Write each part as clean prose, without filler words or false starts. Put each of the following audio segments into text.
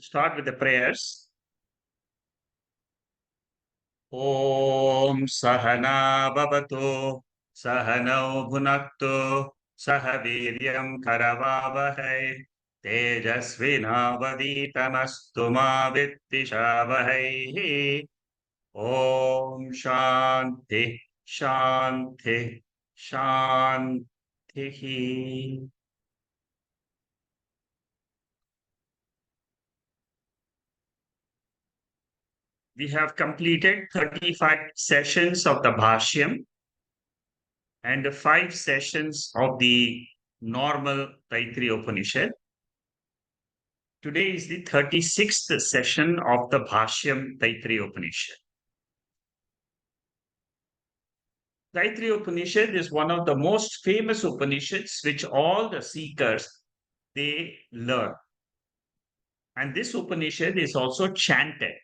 start with the prayers. Om Sahana Bhavatu Sahanau Bhunaktu Sahaviryam Karavavahai Tejasvinavaditamastu ma Vittishavahai. Om Shanti Shanti Shanti. We have completed 35 sessions of the Bhashyam and 5 sessions of the normal Taittiriya Upanishad. Today is the 36th session of the Bhashyam Taittiriya Upanishad. Taittriya Upanishad is one of the most famous Upanishads which all the seekers they learn. And this Upanishad is also chanted.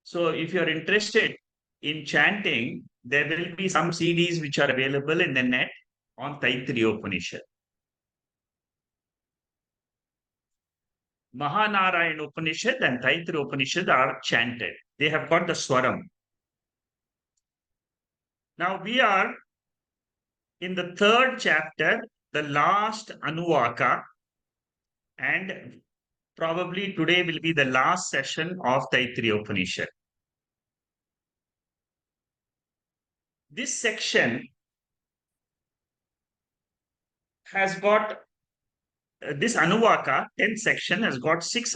So if you're interested in chanting, there will be some CDs which are available in the net on Taittriya Upanishad. Mahanarayana Upanishad and Taittriya Upanishad are chanted. They have got the swaram. Now we are in the 3rd chapter, the last Anuvaka, and probably today will be the last session of Taittriya Upanishad. This section has got this Anuvaka, 10th section has got 6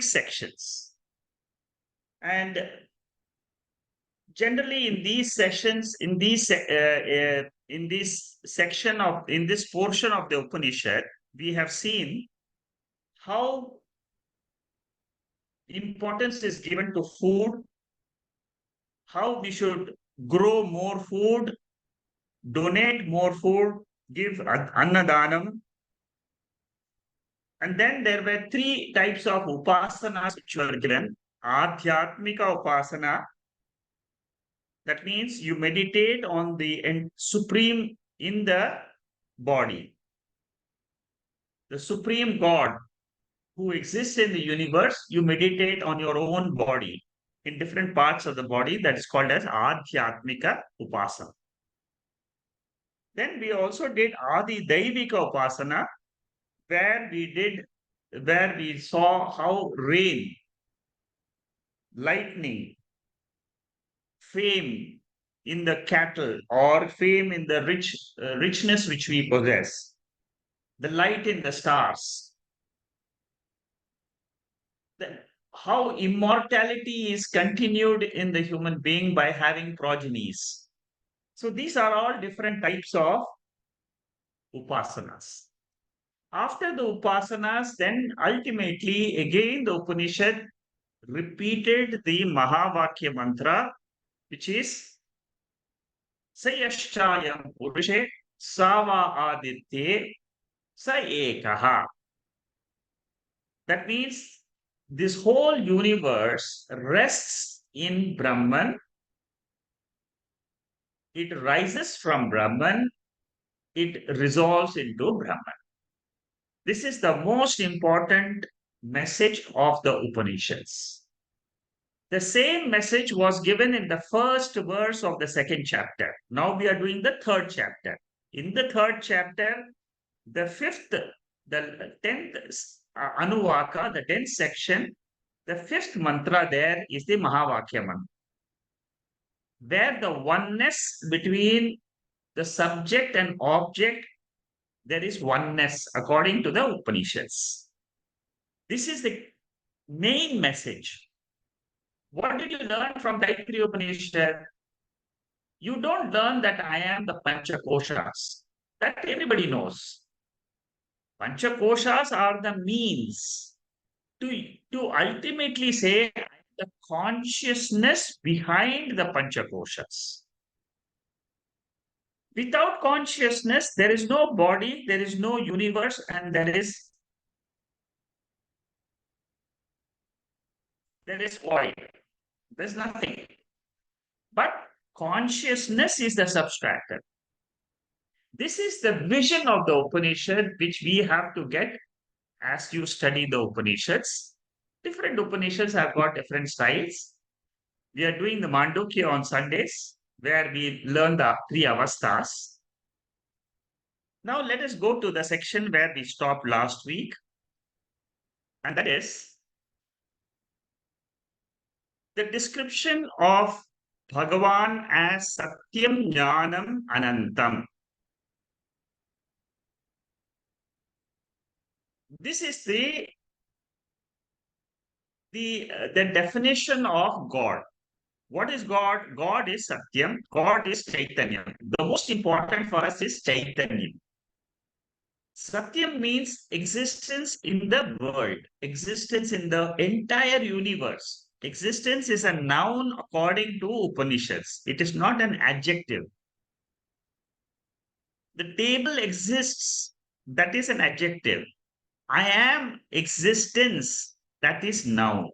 sections. And generally in these sessions, in this portion of the Upanishad, we have seen how importance is given to food, how we should grow more food, donate more food, give annadanam. And then there were 3 types of upasanas which were given. Adhyatmika upasana, that means you meditate on the supreme in the body. The supreme God who exists in the universe, you meditate on your own body, in different parts of the body. That is called as Adhyatmika upasana. Then we also did Adi Daivika upasana, where we saw how rain, lightning, fame in the cattle, or fame in the richness which we possess, the light in the stars, how immortality is continued in the human being by having progenies. So these are all different types of upasanas. After the upasanas, then ultimately again the Upanishad repeated the Mahavakya mantra, which is Sayaschayam Purushe Sava Aditye Sa Ekaha. That means this whole universe rests in Brahman. It rises from Brahman. It resolves into Brahman. This is the most important message of the Upanishads. The same message was given in the first verse of the 2nd chapter. Now we are doing the 3rd chapter. In the 3rd chapter, the 10th Anuvaka, the 10th section, the 5th mantra there is the Mahavakya mantra, where the oneness between the subject and object, there is oneness according to the Upanishads. This is the main message. What did you learn from Taittriya Upanishad? You don't learn that I am the Panchakoshas. That everybody knows. Panchakoshas are the means to ultimately say the consciousness behind the Panchakoshas. Without consciousness, there is no body, there is no universe, and there is void. There's nothing. But consciousness is the substractor. This is the vision of the Upanishad which we have to get as you study the Upanishads. Different Upanishads have got different styles. We are doing the Mandukya on Sundays, where we learn the three avasthas. Now let us go to the section where we stopped last week, and that is the description of Bhagavan as Satyam Jnanam Anantam. This is the definition of God. What is God? God is Satyam. God is Chaitanyam. The most important for us is Chaitanyam. Satyam means existence in the world, existence in the entire universe. Existence is a noun according to Upanishads. It is not an adjective. The table exists. That is an adjective. I am existence. That is noun.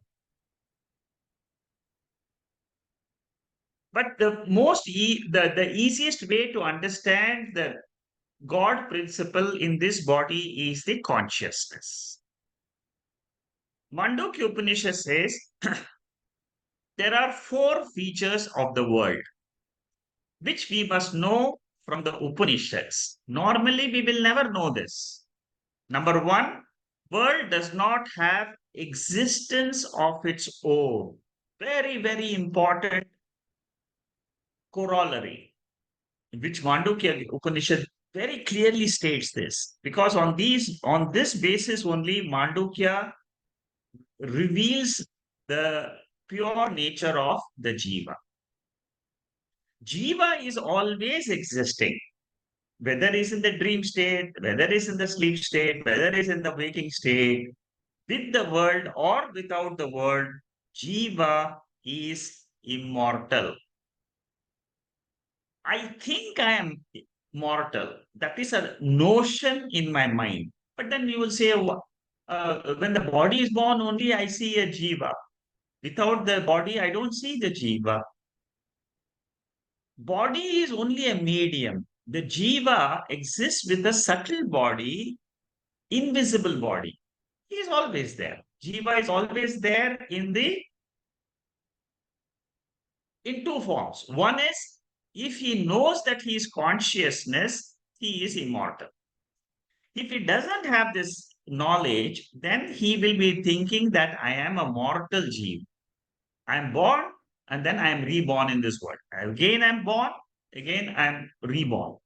But the easiest way to understand the God principle in this body is the consciousness. Mandukya Upanishad says there are four features of the world which we must know from the Upanishads. Normally, we will never know this. Number one, world does not have existence of its own. Very, very important corollary, which Mandukya Upanishad very clearly states this. Because on this basis only, Mandukya reveals the pure nature of the jiva. Jiva is always existing, whether it's in the dream state, whether it's in the sleep state, whether it's in the waking state, with the world or without the world, jiva is immortal. I think I am mortal. That is a notion in my mind. But then you will say, when the body is born, only I see a jiva. Without the body, I don't see the jiva. Body is only a medium. The jiva exists with the subtle body, invisible body. He is always there. Jiva is always there in two forms. One is if he knows that he is consciousness, he is immortal. If he doesn't have this knowledge, then he will be thinking that I am a mortal jiva. I am born and then I am reborn in this world. Again, I'm born, again, I'm reborn.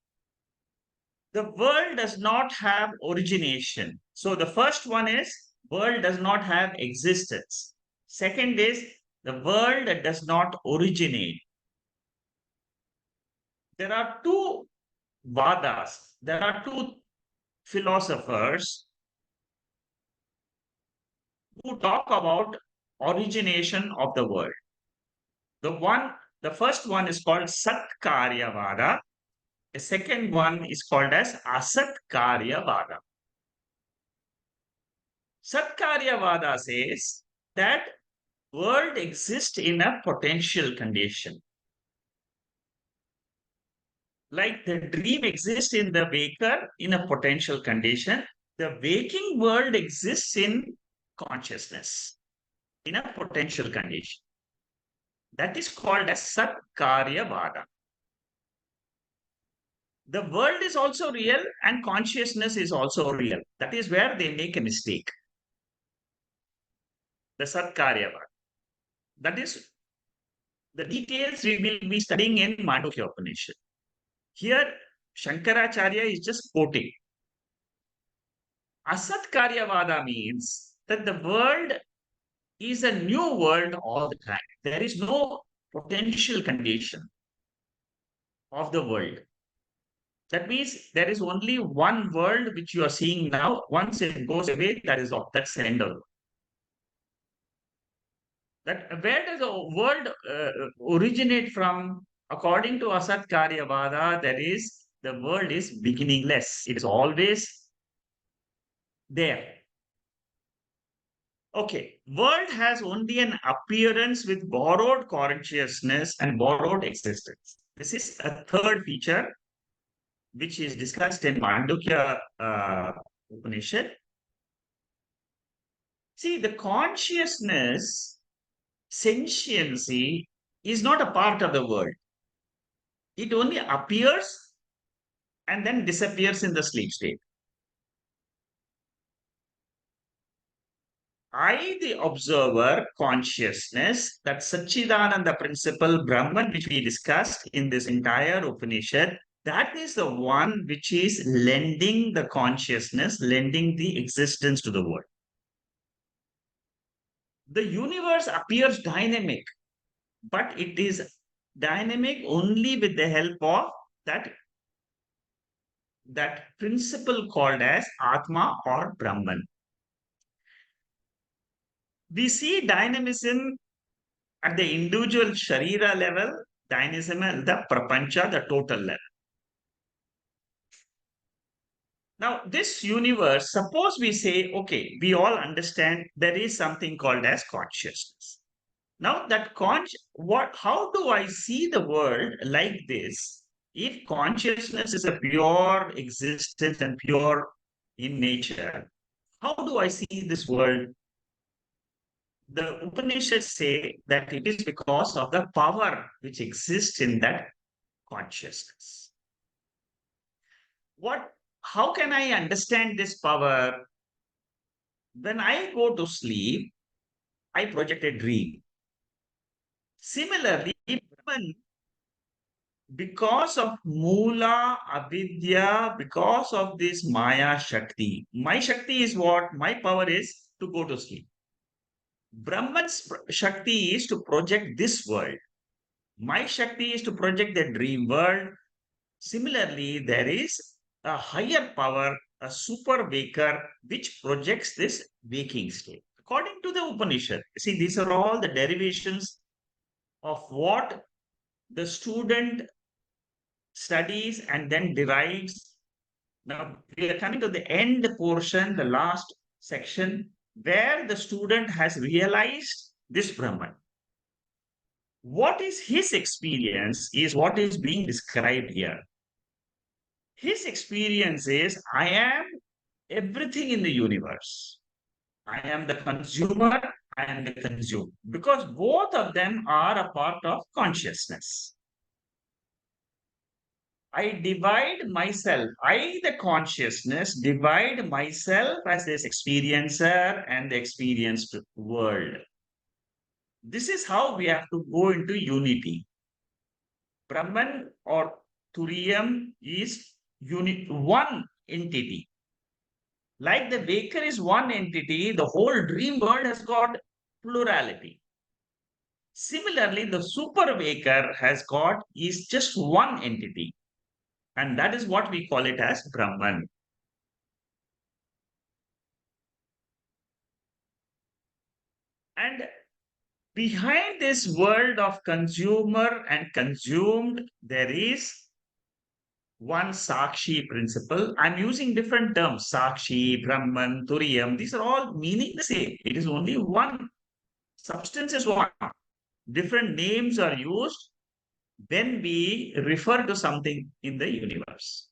The world does not have origination. So the first one is world does not have existence. Second is the world does not originate. There are two vadas. There are two philosophers who talk about origination of the world. The first one is called Satkaryavada. The second one is called as Asatkaryavada. Satkaryavada says that world exists in a potential condition. Like the dream exists in the waker in a potential condition, the waking world exists in consciousness in a potential condition. That is called as Satkaryavada. The world is also real and consciousness is also real. That is where they make a mistake. The Satkaryavada. That is the details we will be studying in Mandukya Upanishad. Here, Shankaracharya is just quoting. Asatkaryavada means that the world is a new world all the time. There is no potential condition of the world. That means there is only one world which you are seeing now. Once it goes away, that's the end of it. That where does the world originate from? According to Asat Karyavada, the world is beginningless. It is always there. Okay, world has only an appearance with borrowed consciousness and borrowed existence. This is a third feature which is discussed in Mandukya Upanishad. See, the consciousness, sentiency is not a part of the world. It only appears and then disappears in the sleep state. I, the observer, consciousness, that Satchidananda principle, Brahman, which we discussed in this entire Upanishad, that is the one which is lending the consciousness, lending the existence to the world. The universe appears dynamic, but it is dynamic only with the help of that, that principle called as Atma or Brahman. We see dynamism at the individual Sharira level, dynamism at the Prapancha, the total level. Now, this universe, suppose we say, okay, we all understand there is something called as consciousness. Now, that how do I see the world like this? If consciousness is a pure existence and pure in nature, how do I see this world? The Upanishads say that it is because of the power which exists in that consciousness. How can I understand this power? When I go to sleep, I project a dream. Similarly, Brahman, because of Mula, Avidya, because of this Maya Shakti. My Shakti is what? My power is to go to sleep. Brahman's Shakti is to project this world. My Shakti is to project the dream world. Similarly, there is a higher power, a super waker, which projects this waking state. According to the Upanishad, see, these are all the derivations of what the student studies and then derives. Now, we are coming to the end portion, the last section, where the student has realized this Brahman. What is his experience is what is being described here. His experience is, I am everything in the universe. I am the consumer, I am the consumed, because both of them are a part of consciousness. I divide myself, I, the consciousness, divide myself as this experiencer and the experienced world. This is how we have to go into unity. Brahman or Turiyam is one entity. Like the waker is one entity, the whole dream world has got plurality. Similarly, the super waker is just one entity. And that is what we call it as Brahman. And behind this world of consumer and consumed, there is one Sakshi principle. I'm using different terms, Sakshi, Brahman, Turiyam. These are all meaning the same. It is only one. Substance is one. Different names are used when we refer to something in the universe.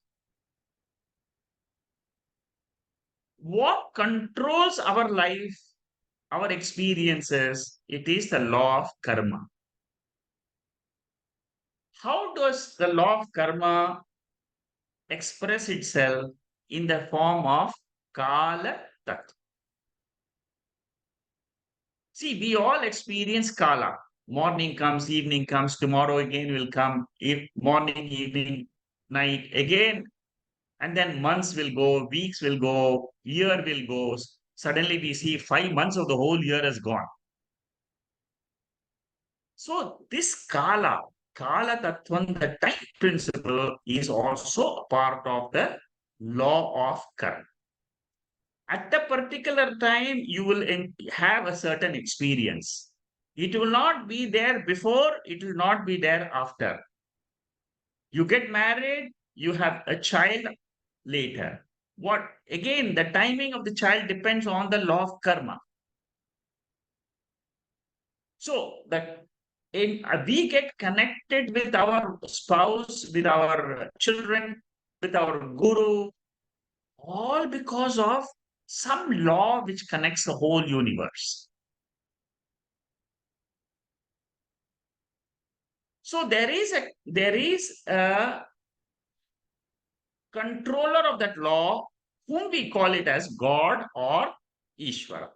What controls our life, our experiences? It is the law of karma. How does the law of karma express itself? In the form of Kala Tattva. See, we all experience Kala. Morning comes, evening comes, tomorrow again will come, if morning, evening, night again. And then months will go, weeks will go, year will go. Suddenly we see 5 months of the whole year has gone. So this Kala Tattvan, the time principle, is also a part of the law of karma. At a particular time, you will have a certain experience. It will not be there before, it will not be there after. You get married, you have a child later. What again, the timing of the child depends on the law of karma. So that we get connected with our spouse, with our children, with our guru, all because of some law which connects the whole universe. So there is a controller of that law, whom we call it as God or Ishvara,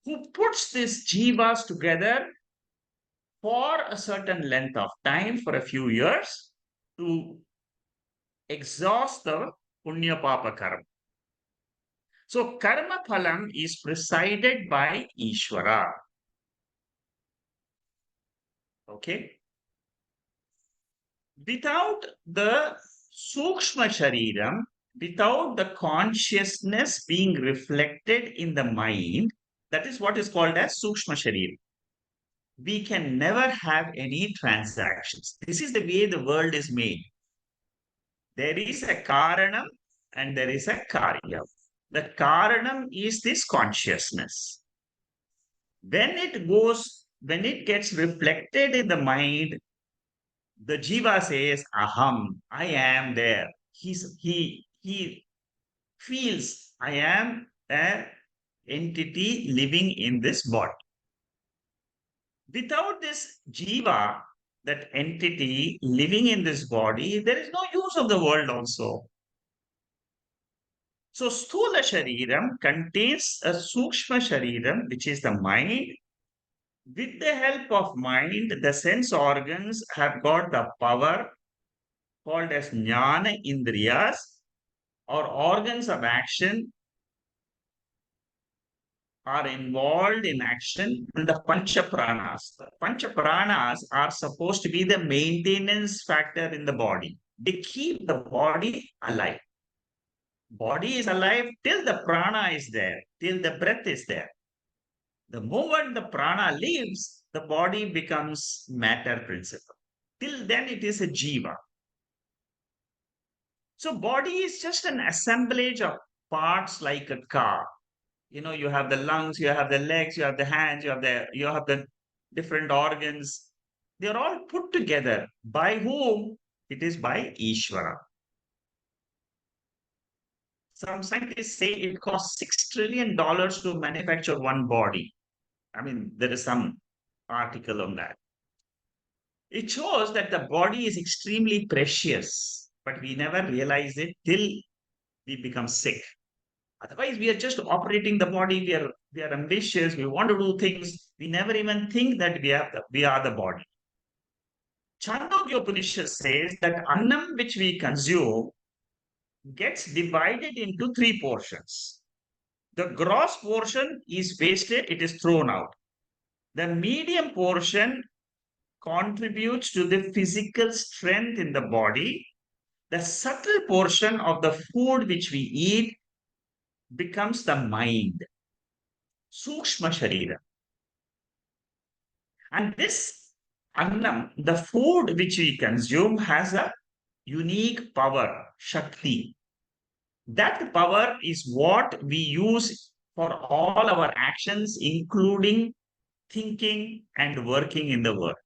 who puts these jivas together for a certain length of time, for a few years, to exhaust the punya papa karma. So karma phalam is presided by Ishvara. Okay. Without the sukshma shariram, without the consciousness being reflected in the mind, that is what is called as sukshma shariram, we can never have any transactions. This is the way the world is made. There is a karanam and there is a karya. The karanam is this consciousness. When it gets reflected in the mind, the jiva says, Aham, I am there. He feels I am an entity living in this body. Without this jiva, that entity living in this body, there is no use of the world also. So Sthula Shariram contains a Sukshma Shariram, which is the mind. With the help of mind, the sense organs have got the power called as Jnana Indriyas, or organs of action are involved in action, and the Pancha Pranas. The Pancha Pranas are supposed to be the maintenance factor in the body. They keep the body alive. Body is alive till the prana is there, till the breath is there. The moment the prana leaves, the body becomes matter principle. Till then, it is a jiva. So, body is just an assemblage of parts like a car. You have the lungs, you have the legs, you have the hands, you have the different organs. They're all put together. By whom? It is by Ishvara. Some scientists say it costs $6 trillion to manufacture one body. I mean, there is some article on that. It shows that the body is extremely precious, but we never realize it till we become sick. Otherwise, we are just operating the body. We are ambitious. We want to do things. We never even think that we are the body. Chandogya Upanishad says that annam which we consume gets divided into three portions. The gross portion is wasted, it is thrown out. The medium portion contributes to the physical strength in the body. The subtle portion of the food which we eat becomes the mind, Sukshma Sharira. And this annam, the food which we consume, has a unique power, Shakti. That power is what we use for all our actions, including thinking and working in the world.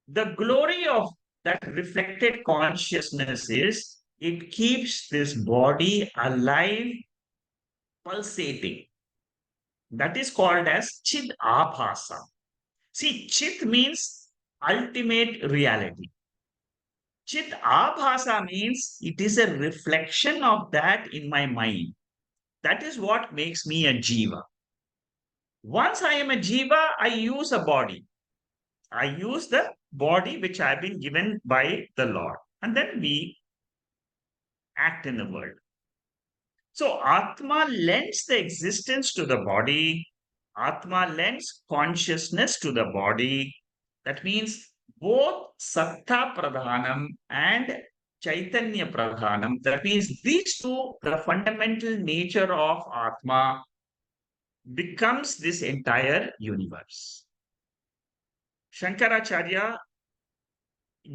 The glory of that reflected consciousness is it keeps this body alive, pulsating. That is called as Chid Abhasa. See, Chit means ultimate reality. Chit Abhasa means it is a reflection of that in my mind. That is what makes me a jiva. Once I am a jiva, I use a body. I use the body which I've been given by the Lord. And then we act in the world. So Atma lends the existence to the body. Atma lends consciousness to the body. That means both Satta Pradhanam and Chaitanya Pradhanam. That means these two, the fundamental nature of Atma, becomes this entire universe. Shankaracharya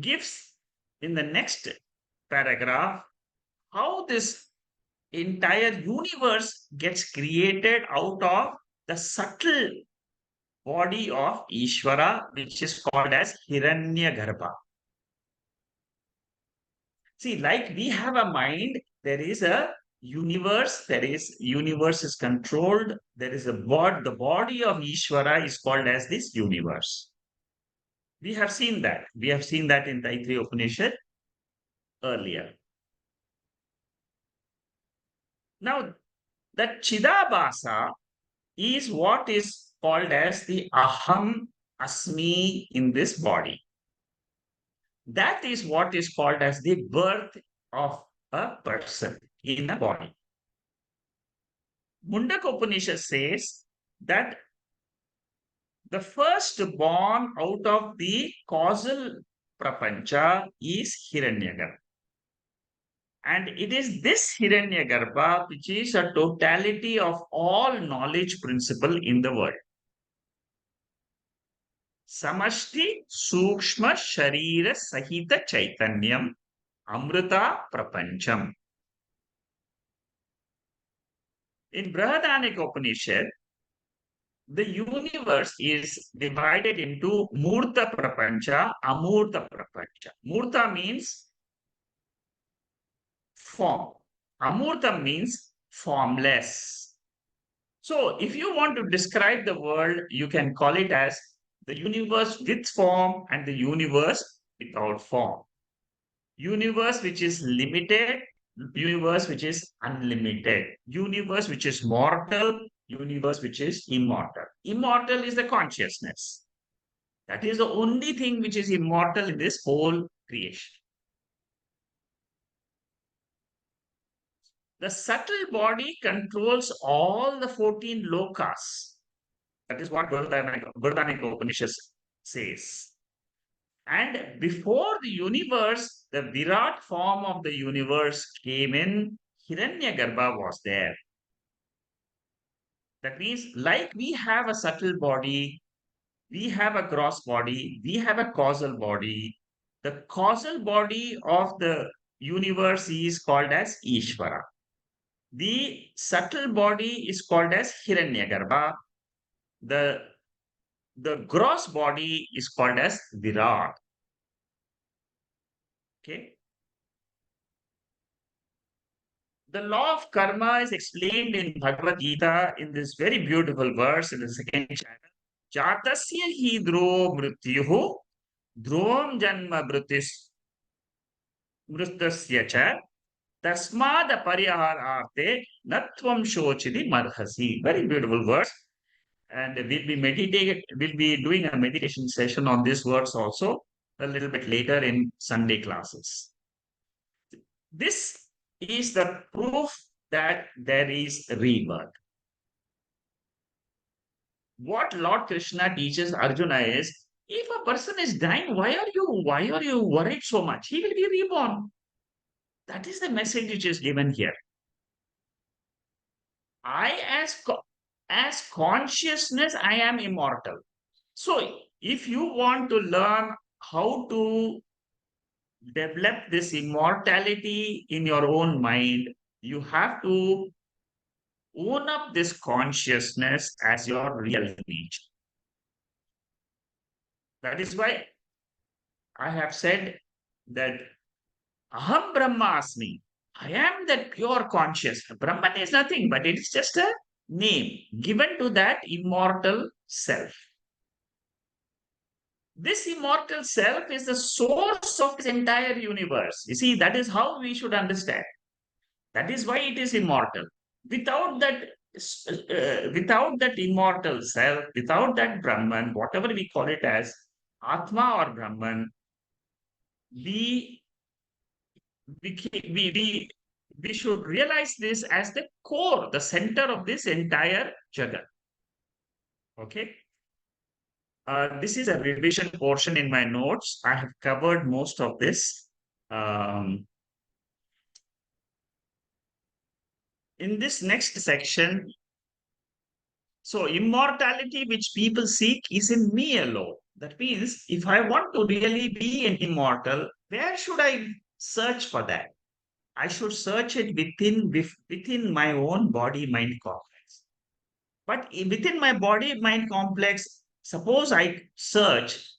gives in the next paragraph how this entire universe gets created out of the subtle body of Ishvara, which is called as Hiranya Garbha. See, like we have a mind, There is a universe, universe is controlled. There is a the body of Ishvara is called as this universe. We have seen that. We have seen that in Taittiriya Upanishad earlier. Now, that Chidabhasa is what is called as the Aham Asmi in this body. That is what is called as the birth of a person in a body. Mundaka Upanishad says that the first born out of the causal prapancha is Hiranyagarbha. And it is this Hiranyagarbha which is a totality of all knowledge principle in the world. Samashti Sukshma Sharira Sahita Chaitanyam Amrita Prapancham. In Brihadaranyaka Upanishad, the universe is divided into Murta Prapancha, Amurta Prapancha. Murta means form. Amurta means formless. So, if you want to describe the world, you can call it as the universe with form and the universe without form. Universe which is limited, universe which is unlimited, universe which is mortal, universe which is immortal. Immortal is the consciousness. That is the only thing which is immortal in this whole creation. The subtle body controls all the 14 lokas. That is what Brihadaranyaka Upanishad says. And before the universe, the Virat form of the universe came in, Hiranyagarbha was there. That means, like we have a subtle body, we have a gross body, we have a causal body. The causal body of the universe is called as Ishvara. The subtle body is called as Hiranyagarbha. The, the gross body is called as Virat. Okay. The law of karma is explained in Bhagavad Gita in this very beautiful verse in the second chapter. Jatasya hi dhro mrityuhu dhrom janma mritasya cha tasmad parihararte natvam shochidi marhasi. Very beautiful verse. And we'll be doing a meditation session on this verse also a little bit later in Sunday classes. This is the proof that there is rebirth. What Lord Krishna teaches Arjuna is, if a person is dying, why are you worried so much? He will be reborn. That is the message which is given here. As consciousness, I am immortal. So if you want to learn how to develop this immortality in your own mind, you have to own up this consciousness as your real nature. That is why I have said that Aham Brahmasmi. I am that pure conscious. Brahman is nothing, but it is just a name given to that immortal self. This immortal self is the source of this entire universe. You see, that is how we should understand. That is why it is immortal. Without that immortal self, without that Brahman, whatever we call it as Atma or Brahman, we should realize this as the core, the center of this entire Jagat. Okay. This is a revision portion in my notes. I have covered most of this. In this next section, so immortality which people seek is in me alone. That means if I want to really be an immortal, where should I search for that? I should search it within my own body-mind complex. But within my body-mind complex, suppose I search,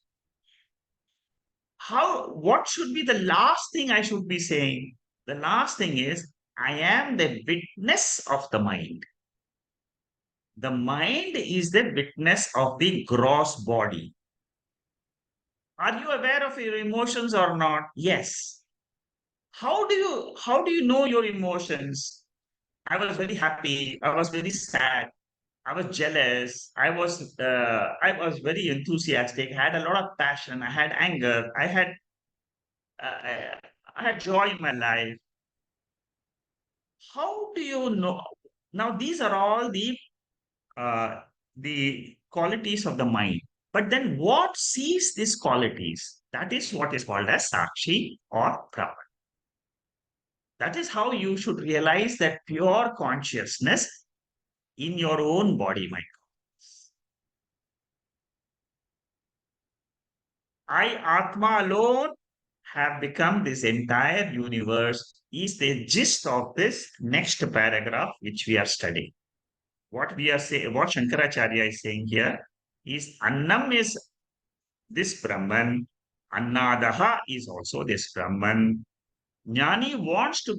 what should be the last thing I should be saying? The last thing is, I am the witness of the mind. The mind is the witness of the gross body. Are you aware of your emotions or not? Yes. How do you know your emotions? I was very happy. I was very sad. I was jealous. I was very enthusiastic. I had a lot of passion. I had anger. I had joy in my life. How do you know? Now these are all uh, the qualities of the mind. But then what sees these qualities? That is what is called as Sakshi or Brahman. That is how you should realize that pure consciousness in your own body mind. I, Atma alone, have become this entire universe is the gist of this next paragraph which we are studying. What we are saying, what Shankaracharya is saying here is Annam is this Brahman, Annadaha is also this Brahman. Jnani wants to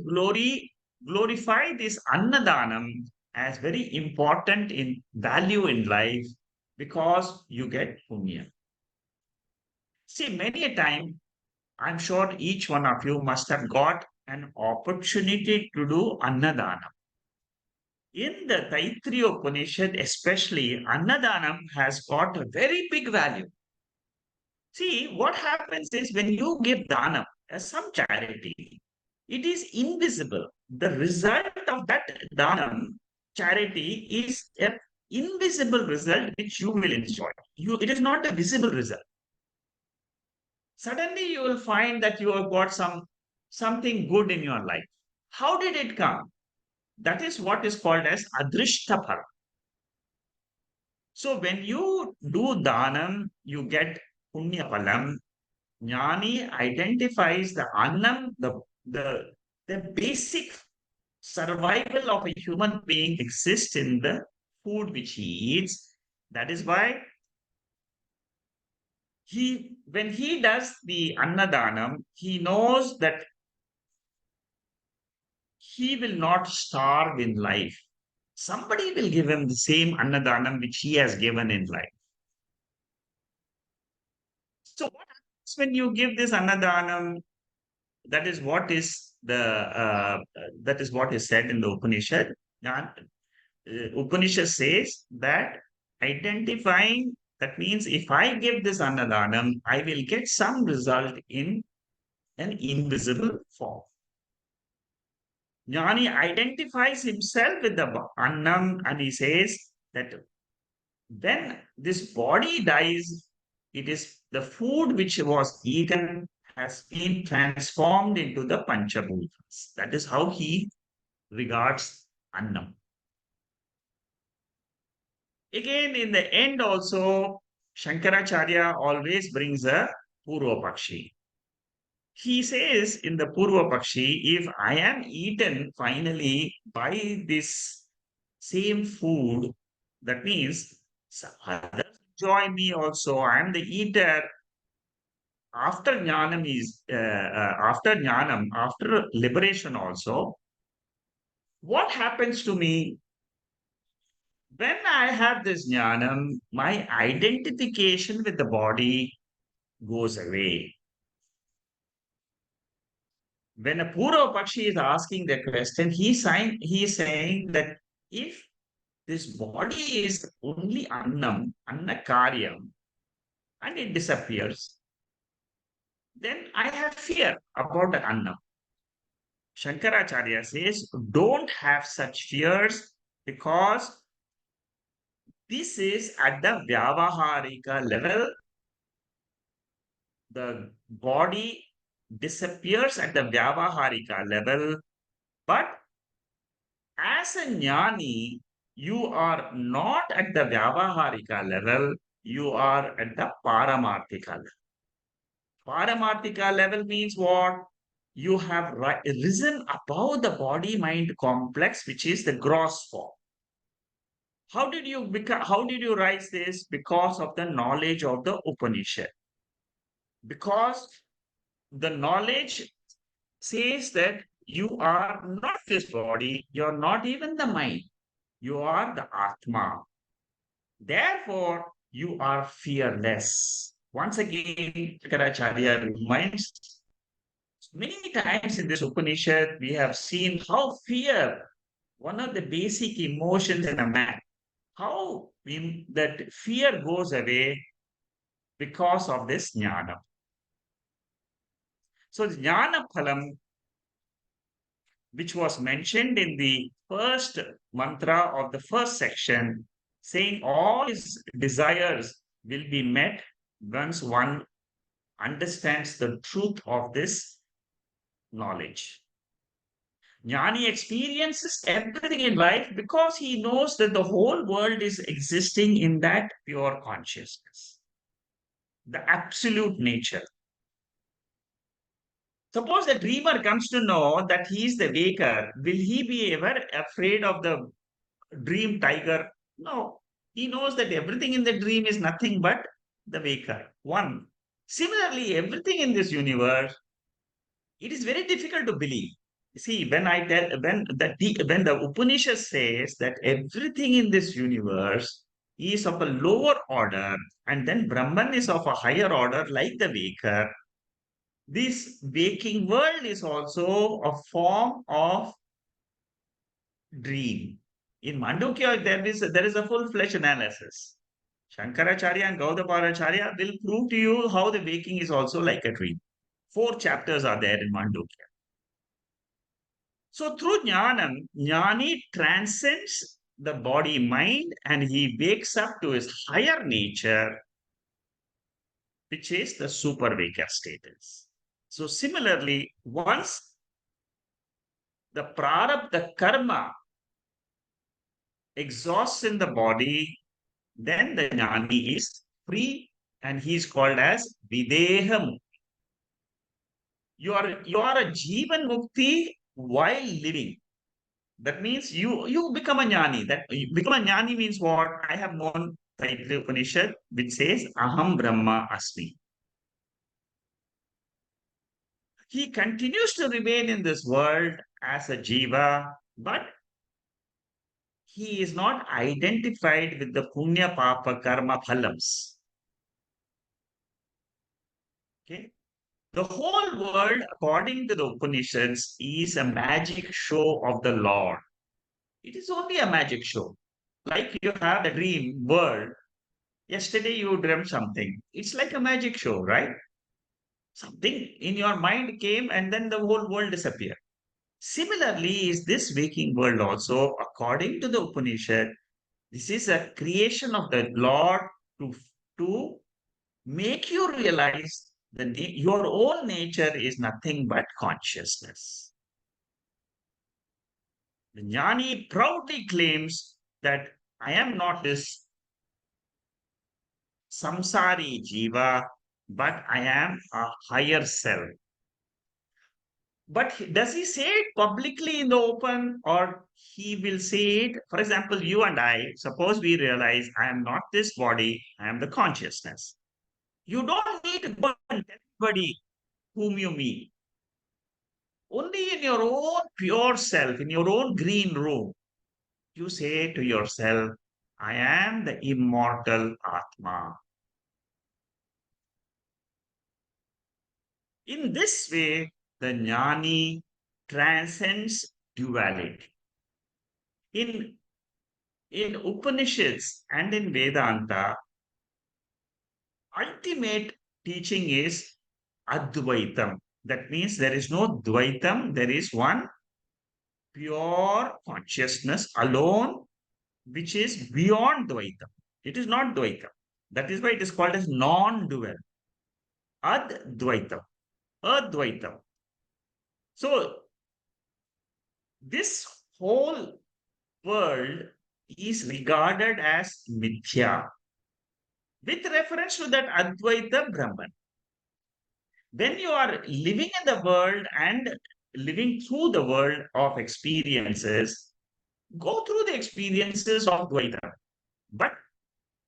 glorify this Annadanam as very important in value in life because you get punya. See, many a time, I'm sure each one of you must have got an opportunity to do Annadana. In the Taittiriya Upanishad, especially, Annadanam has got a very big value. See, what happens is when you give dhanam as some charity, it is invisible. The result of that dhanam charity is an invisible result which you will enjoy. It is not a visible result. Suddenly you will find that you have got something good in your life. How did it come? That is what is called as adrishta phala. So when you do dhanam, you get punya phalam. Jnani identifies the annam, the, the basic survival of a human being exists in the food which he eats. That is why when he does the annadanam, he knows that he will not starve in life. Somebody will give him the same annadanam which he has given in life. So what happens when you give this annadanam? That is what is that is what is said in the Upanishad. And, Upanishad says that identifying that means if I give this annadanam, I will get some result in an invisible form. Jnani identifies himself with the annam and he says that when this body dies, it is the food which was eaten has been transformed into the Panchabhutas. That is how he regards Annam. Again, in the end, also, Shankaracharya always brings a Purva Pakshi. He says in the Purva Pakshi, if I am eaten finally by this same food, that means others enjoy me also. I am the eater. After jnanam, after liberation also, what happens to me when I have this jnanam? My identification with the body goes away. When a Purva Pakshi is asking the question, he is saying that if this body is only anna karyam, and it disappears, then I have fear about the annam. Shankaracharya says, don't have such fears because this is at the Vyavaharika level. The body disappears at the Vyavaharika level, but as a jnani, you are not at the Vyavaharika level, you are at the Paramarthika level. Paramarthika level means what? You have risen above the body mind complex, which is the gross form. How did you rise this? Because of the knowledge of the Upanishad. Because the knowledge says that You are not this body, you are not even the mind, you are the Atma. Therefore, you are fearless. Once again, Shankaracharya reminds many times in this Upanishad, we have seen how fear, one of the basic emotions in a man, how that fear goes away because of this jnana. So, jnana phalam, which was mentioned in the first mantra of the first section, saying all his desires will be met once one understands the truth of this knowledge. Jnani experiences everything in life because he knows that the whole world is existing in that pure consciousness, the absolute nature. Suppose the dreamer comes to know that he is the waker, will he be ever afraid of the dream tiger? No. He knows that everything in the dream is nothing but the waker. One. Similarly, everything in this universe, it is very difficult to believe. See, when the Upanishad says that everything in this universe is of a lower order, and then Brahman is of a higher order, like the waker, this waking world is also a form of dream. In Mandukya, there is a full-fledged analysis. Shankaracharya and Gaudaparacharya will prove to you how the waking is also like a dream. 4 chapters are there in Mandukya. So through Jnanam, Jnani transcends the body mind and he wakes up to his higher nature, which is the super Veka status. So similarly, once the prarabdha karma exhausts in the body, then the Jnani is free and he is called as Videham. You are a Jivan Mukti while living. That means you become a jnani. That you become a jnani means what? I have known Taittriya Upanishad, which says Aham Brahma Asmi. He continues to remain in this world as a jiva, but he is not identified with the punya papa karma phalams. Okay. The whole world, according to the Upanishads, is a magic show of the Lord. It is only a magic show. Like you have a dream world. Yesterday you dreamt something. It's like a magic show, right? Something in your mind came and then the whole world disappeared. Similarly, is this waking world also, according to the Upanishad, this is a creation of the Lord to make you realize that your own nature is nothing but consciousness. The Jnani proudly claims that I am not this samsari jiva, but I am a higher self. But does he say it publicly in the open or he will say it? For example, you and I, suppose we realize I am not this body, I am the consciousness. You don't need to go and tell anybody whom you meet. Only in your own pure self, in your own green room, you say to yourself, I am the immortal Atma. In this way, the jnani transcends duality. In, in Upanishads and in Vedanta, ultimate teaching is Advaitam. That means there is no Dvaitam, there is one pure consciousness alone, which is beyond Dvaitam. It is not Dvaitam. That is why it is called as non-dual. Advaitam. Advaitam. So this whole world is regarded as mithya with reference to that Advaita Brahman. When you are living in the world and living through the world of experiences, go through the experiences of Dvaita, but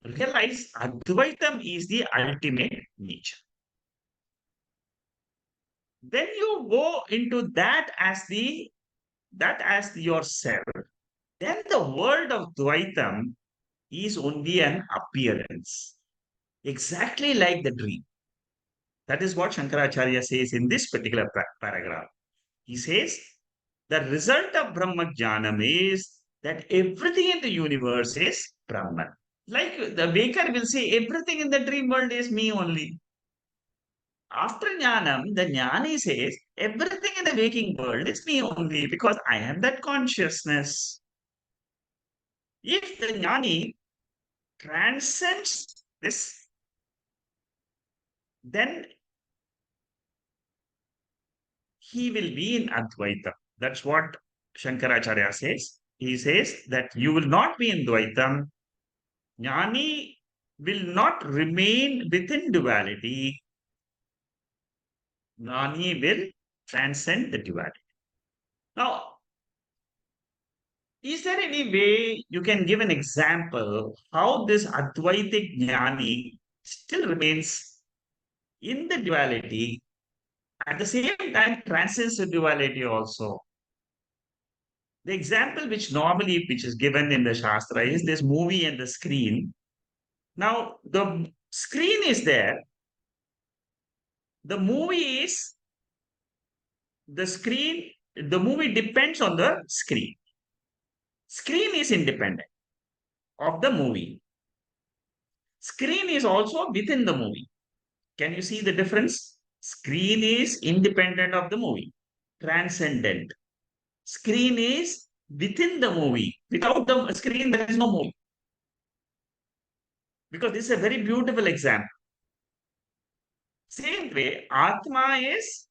realize Advaitam is the ultimate nature. Then you go into that as yourself. Then the world of Dvaitam is only an appearance, exactly like the dream. That is what Shankaracharya says in this particular paragraph. He says, the result of Brahma Jnanam is that everything in the universe is Brahman. Like the baker will say, everything in the dream world is me only. After Jnanam, the Jnani says, everything in the waking world is me only because I am that consciousness. If the Jnani transcends this, then he will be in Advaita. That's what Shankaracharya says. He says that you will not be in Dvaitam. Jnani will not remain within duality. Jnani will transcend the duality. Now, is there any way you can give an example how this Advaitic Jnani still remains in the duality, at the same time transcends the duality also? The example which is given in the Shastra is this movie and the screen. Now, the screen is there. The movie is the screen. The movie depends on the screen. Screen is independent of the movie. Screen is also within the movie. Can you see the difference? Screen is independent of the movie, transcendent. Screen is within the movie. Without the screen, there is no movie. Because this is a very beautiful example. Same way, Atma is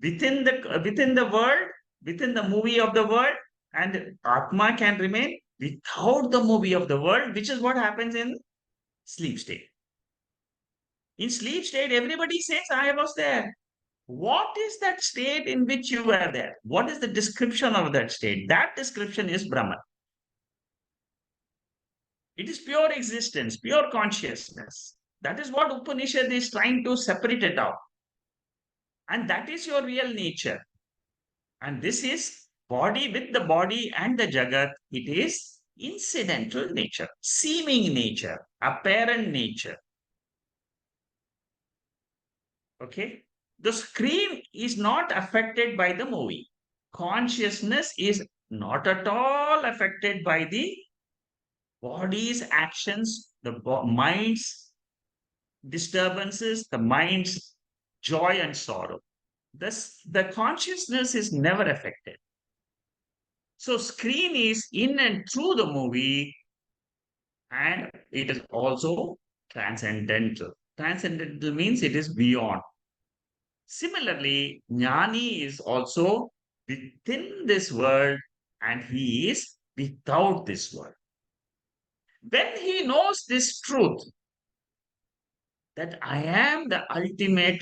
within the world, within the movie of the world, and Atma can remain without the movie of the world, which is what happens in sleep state. In sleep state, everybody says, I was there. What is that state in which you were there? What is the description of that state? That description is Brahman. It is pure existence, pure consciousness. That is what Upanishad is trying to separate it out. And that is your real nature. And this is body with the body and the Jagat. It is incidental nature, seeming nature, apparent nature. Okay. The screen is not affected by the movie. Consciousness is not at all affected by the body's actions, the mind's disturbances, the mind's joy and sorrow. The consciousness is never affected. So screen is in and through the movie, and it is also transcendental. Transcendental means it is beyond. Similarly, Jnani is also within this world and he is without this world. When he knows this truth, that I am the ultimate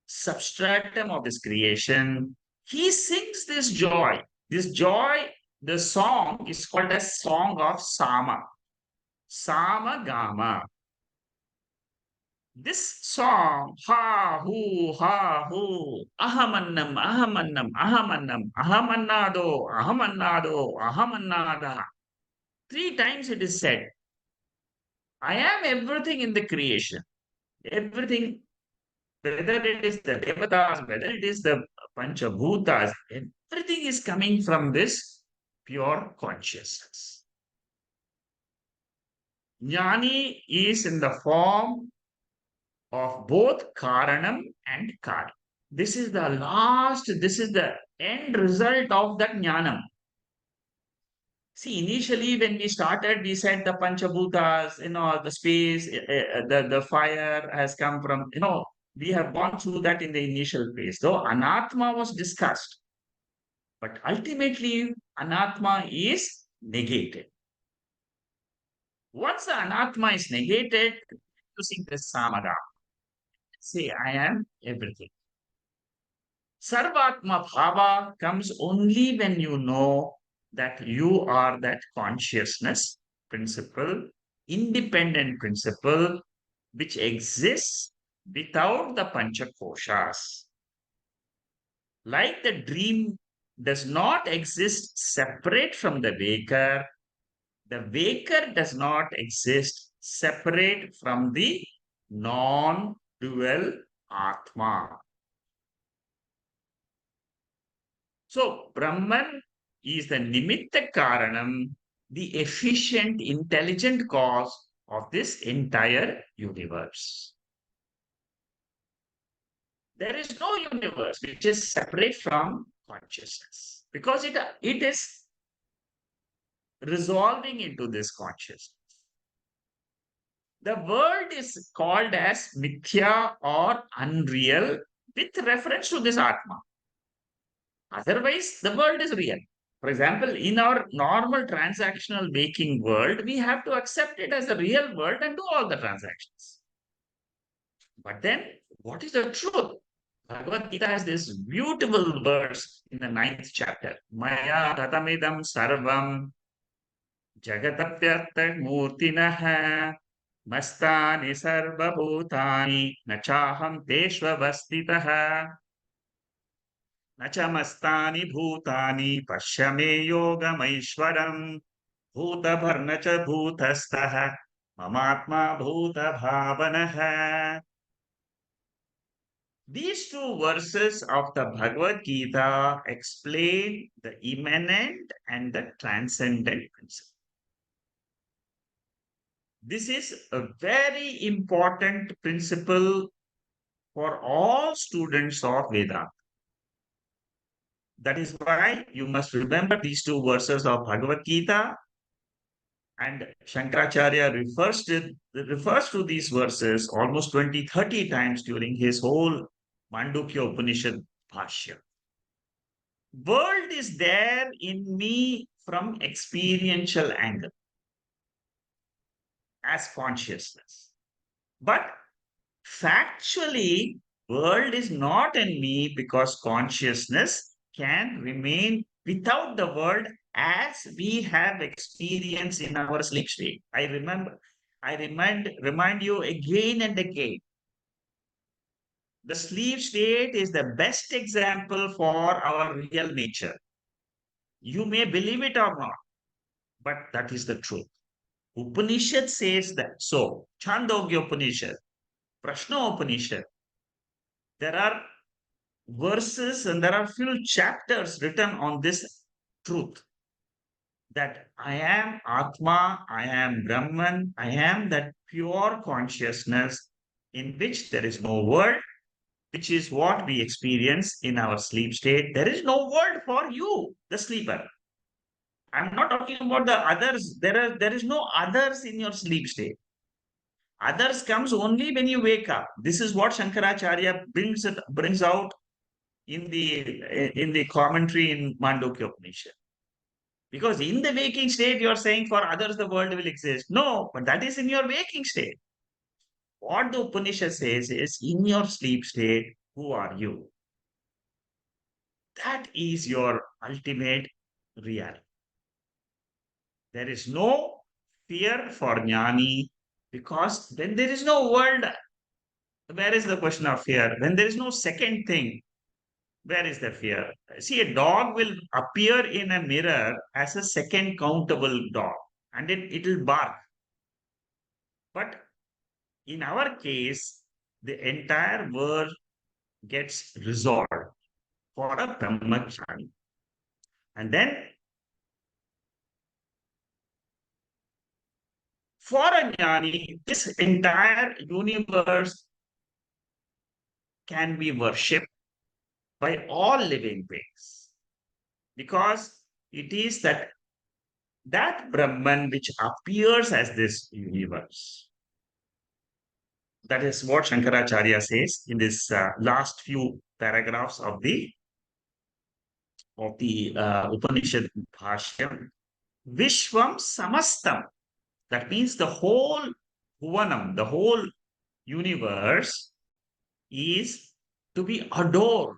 substratum of this creation, he sings this joy. This joy, the song is called a song of Sama. Sama Gama. This song, ha hu, ahamannam, ahamannam, ahamannam, ahamannado, ahamannado, ahamannada. 3 times it is said, I am everything in the creation. Everything, whether it is the devatas, whether it is the panchabhutas, everything is coming from this pure consciousness. Jnani is in the form of both Karanam and Kari. This is the end result of that Jnanam. See, initially when we started, we said the Panchabhutas, the space, the fire has come from, we have gone through that in the initial phase. Though Anatma was discussed, but ultimately Anatma is negated. Once the Anatma is negated, using the Samada, say, I am everything. Sarvatma Bhava comes only when you know that you are that consciousness principle, independent principle, which exists without the Panchakoshas. Like the dream does not exist separate from the waker does not exist separate from the non-dual Atma. So, Brahman is the Nimitta Karanam, the efficient, intelligent cause of this entire universe. There is no universe which is separate from consciousness because it is resolving into this consciousness. The world is called as mithya or unreal with reference to this Atma. Otherwise, the world is real. For example, in our normal transactional waking world, we have to accept it as a real world and do all the transactions. But then, what is the truth? Bhagavad Gita has this beautiful verse in the ninth chapter. Maya tatamidam sarvam jagatapyartha murtinah mastani sarvabhutani nachaham teshvavastitah न च मस्तानि भूतानि पश्य मे योगमैश्वरम् भूतभर्न च भूतस्थः ममात्मा भूतभावनः. These two verses of the Bhagavad Gita explain the immanent and the transcendent principle. This is a very important principle for all students of Vedanta. That is why you must remember these two verses of Bhagavad Gita. And Shankaracharya refers to these verses almost 20, 30 times during his whole Mandukya Upanishad Bhashya. World is there in me from experiential angle as consciousness. But factually, world is not in me because consciousness can remain without the world as we have experience in our sleep state. I remind you again and again. The sleep state is the best example for our real nature. You may believe it or not, but that is the truth. Upanishad says that. So, Chandogya Upanishad, Prashna Upanishad, there are verses and there are few chapters written on this truth that I am Atma, I am Brahman, I am that pure consciousness in which there is no world, which is what we experience in our sleep state. There is no world for you, the sleeper. I'm not talking about the others. There is no others in your sleep state. Others comes only when you wake up. This is what Shankaracharya brings out in the commentary in Mandukya Upanishad. Because in the waking state, you're saying for others the world will exist. No, but that is in your waking state. What the Upanishad says is in your sleep state, who are you? That is your ultimate reality. There is no fear for Jnani because when there is no world, where is the question of fear? When there is no second thing, where is the fear? See, a dog will appear in a mirror as a second countable dog and it will bark. But in our case, the entire world gets resolved for a brahmachari. And then for a jnani, this entire universe can be worshipped by all living beings because it is that Brahman which appears as this universe. That is what Shankaracharya says in this last few paragraphs of the Upanishad Bhashyam. Vishwam Samastam. That means the whole Bhuvanam, the whole universe is to be adored.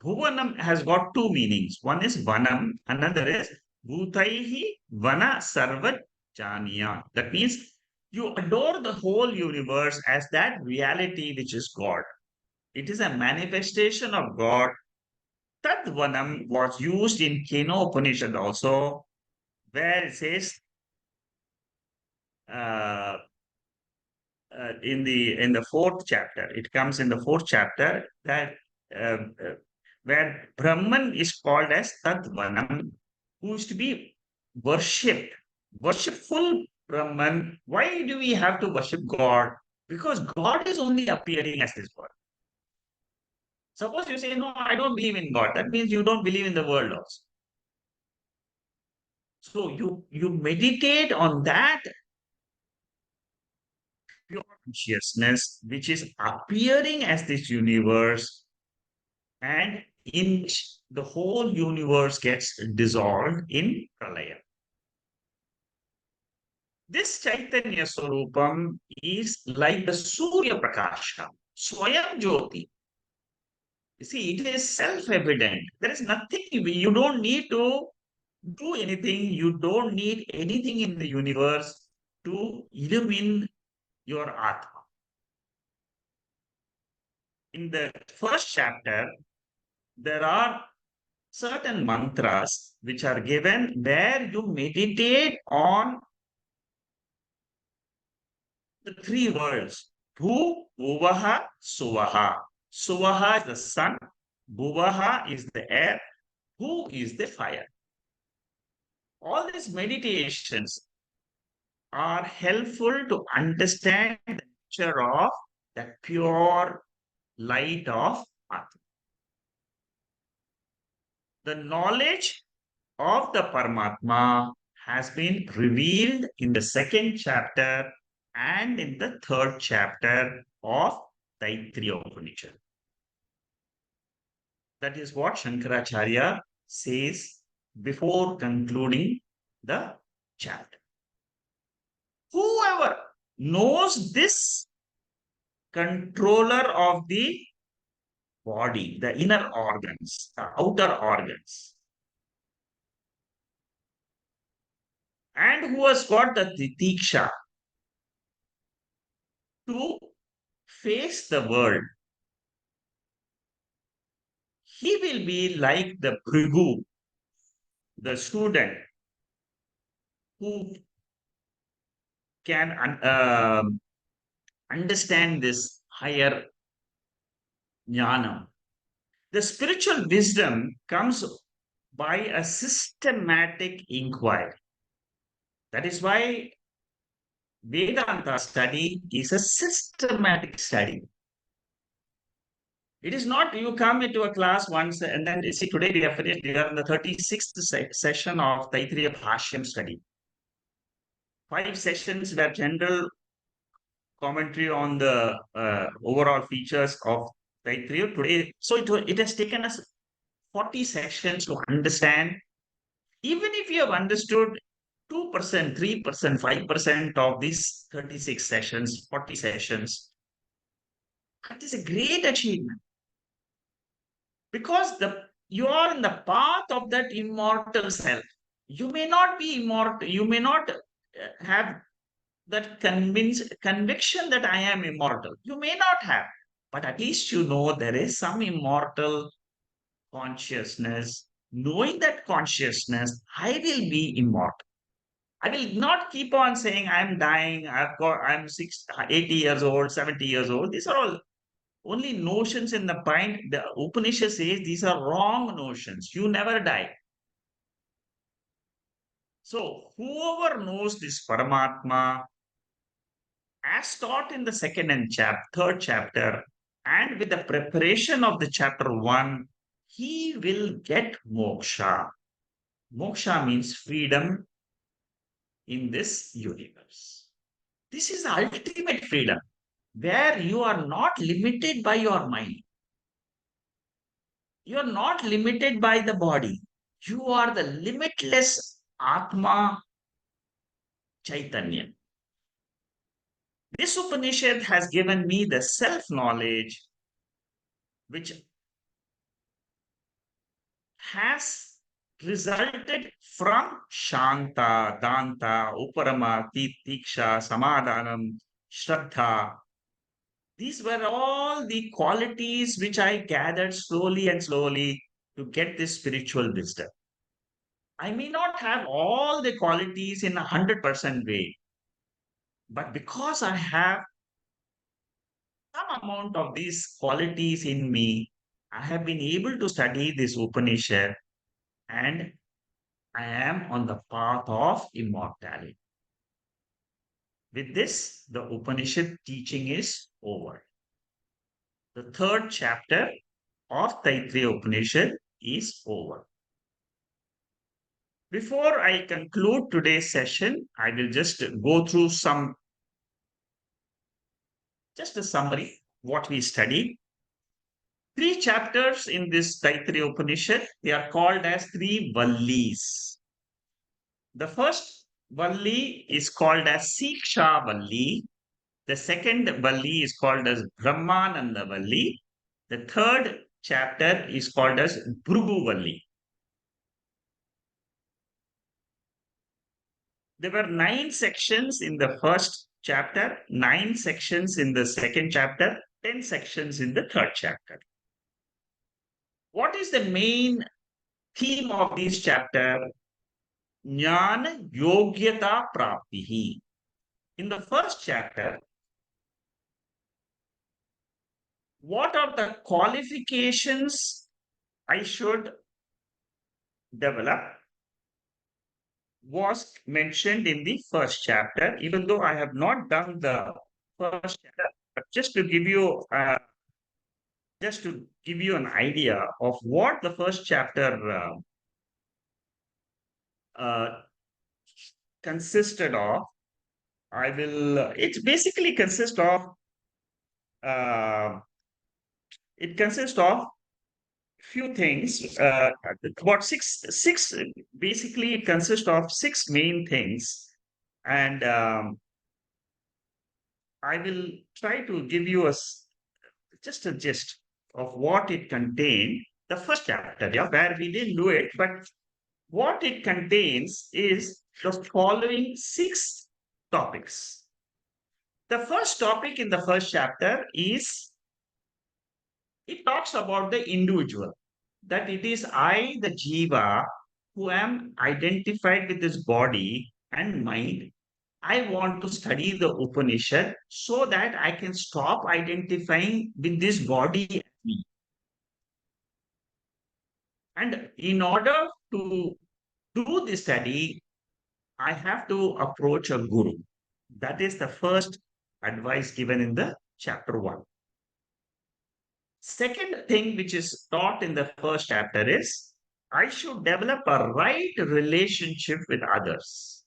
Bhuvanam has got two meanings. One is Vanam, another is Bhutaihi Vana Sarvat Janiya. That means you adore the whole universe as that reality which is God. It is a manifestation of God Tadvanam was used in Keno Upanishad also, where it says uh, in the fourth chapter. It comes in the fourth chapter that uh, uh, where Brahman is called as Tadvanam, who is to be worshipped, worshipful Brahman. Why do we have to worship God? Because God is only appearing as this word. Suppose you say, no, I don't believe in God. That means you don't believe in the world also. So you meditate on that pure consciousness which is appearing as this universe, and in which the whole universe gets dissolved in pralaya. This Chaitanya Swarupam is like the Surya Prakasha, Swayam Jyoti. You see, it is self-evident. There is nothing, you don't need to do anything. You don't need anything in the universe to illumine your Atma. In the first chapter, there are certain mantras which are given where you meditate on the three words. Bhu, Bhuvaha, Suvaha. Suvaha is the sun, Bhuvaha is the air, Bhu is the fire. All these meditations are helpful to understand the nature of that pure light of Atma. The knowledge of the Paramatma has been revealed in the second chapter and in the third chapter of Taittriya Upanishad. That is what Shankaracharya says before concluding the chapter. Whoever knows this controller of the body, the inner organs, the outer organs, and who has got the titiksha to face the world, he will be like the Bhrigu, the student who can understand this higher jnana. The spiritual wisdom comes by a systematic inquiry. That is why Vedanta study is a systematic study. It is not you come into a class once and then see today we are finished. We are in the 36th session of Taittriya Bashyam study. 5 sessions were general commentary on the overall features of Taittriya today. So it has taken us 40 sessions to understand. Even if you have understood 2%, 3%, 5% of these 36 sessions, 40 sessions, that is a great achievement. Because you are in the path of that immortal self. You may not be immortal, you may not have that conviction that I am immortal. You may not have, but at least you know there is some immortal consciousness. Knowing that consciousness, I will be immortal. I will not keep on saying I'm dying, I'm 80 years old, 70 years old. These are all only notions in the mind. The Upanishad says these are wrong notions. You never die. So whoever knows this Paramatma, as taught in the second and third chapter, and with the preparation of the chapter 1, he will get moksha. Moksha means freedom in this universe. This is the ultimate freedom, where you are not limited by your mind. You are not limited by the body. You are the limitless Atma Chaitanya. This Upanishad has given me the self knowledge which has resulted from Shanta, Danta, Uparama, Titiksha, Samadhanam, Shraddha. These were all the qualities which I gathered slowly and slowly. to get this spiritual wisdom. I may not have all the qualities in 100% way, but because I have some amount of these qualities in me, I have been able to study this Upanishad and I am on the path of immortality. With this, the Upanishad teaching is over. The third chapter of Taittiriya Upanishad is over. Before I conclude today's session, I will just go through just a summary what we studied. Three chapters in this Taittiriya Upanishad, they are called as three Vallis. The first Valli is called as Siksha Valli. The second Valli is called as Brahmananda Valli. The third chapter is called as Bhrugu Valli. There were 9 sections in the first chapter, 9 sections in the second chapter, 10 sections in the third chapter. What is the main theme of this chapter? Jnana Yogyata Praptihi. In the first chapter, what are the qualifications I should develop was mentioned in the first chapter, even though I have not done the first chapter, but just to give you an idea of what the first chapter uh, consisted of. It basically uh, it consists of few things. About six. Basically, it consists of six main things, and I will try to give you just a gist of what it contained. The first chapter, yeah, where we didn't do it, but what it contains is the following six topics. The first topic in the first chapter is it talks about the individual, that it is I, the Jiva, who am identified with this body and mind. I want to study the Upanishad so that I can stop identifying with this body as me. And in order to do this study, I have to approach a guru. That is the first advice given in the chapter 1. Second thing which is taught in the first chapter is I should develop a right relationship with others.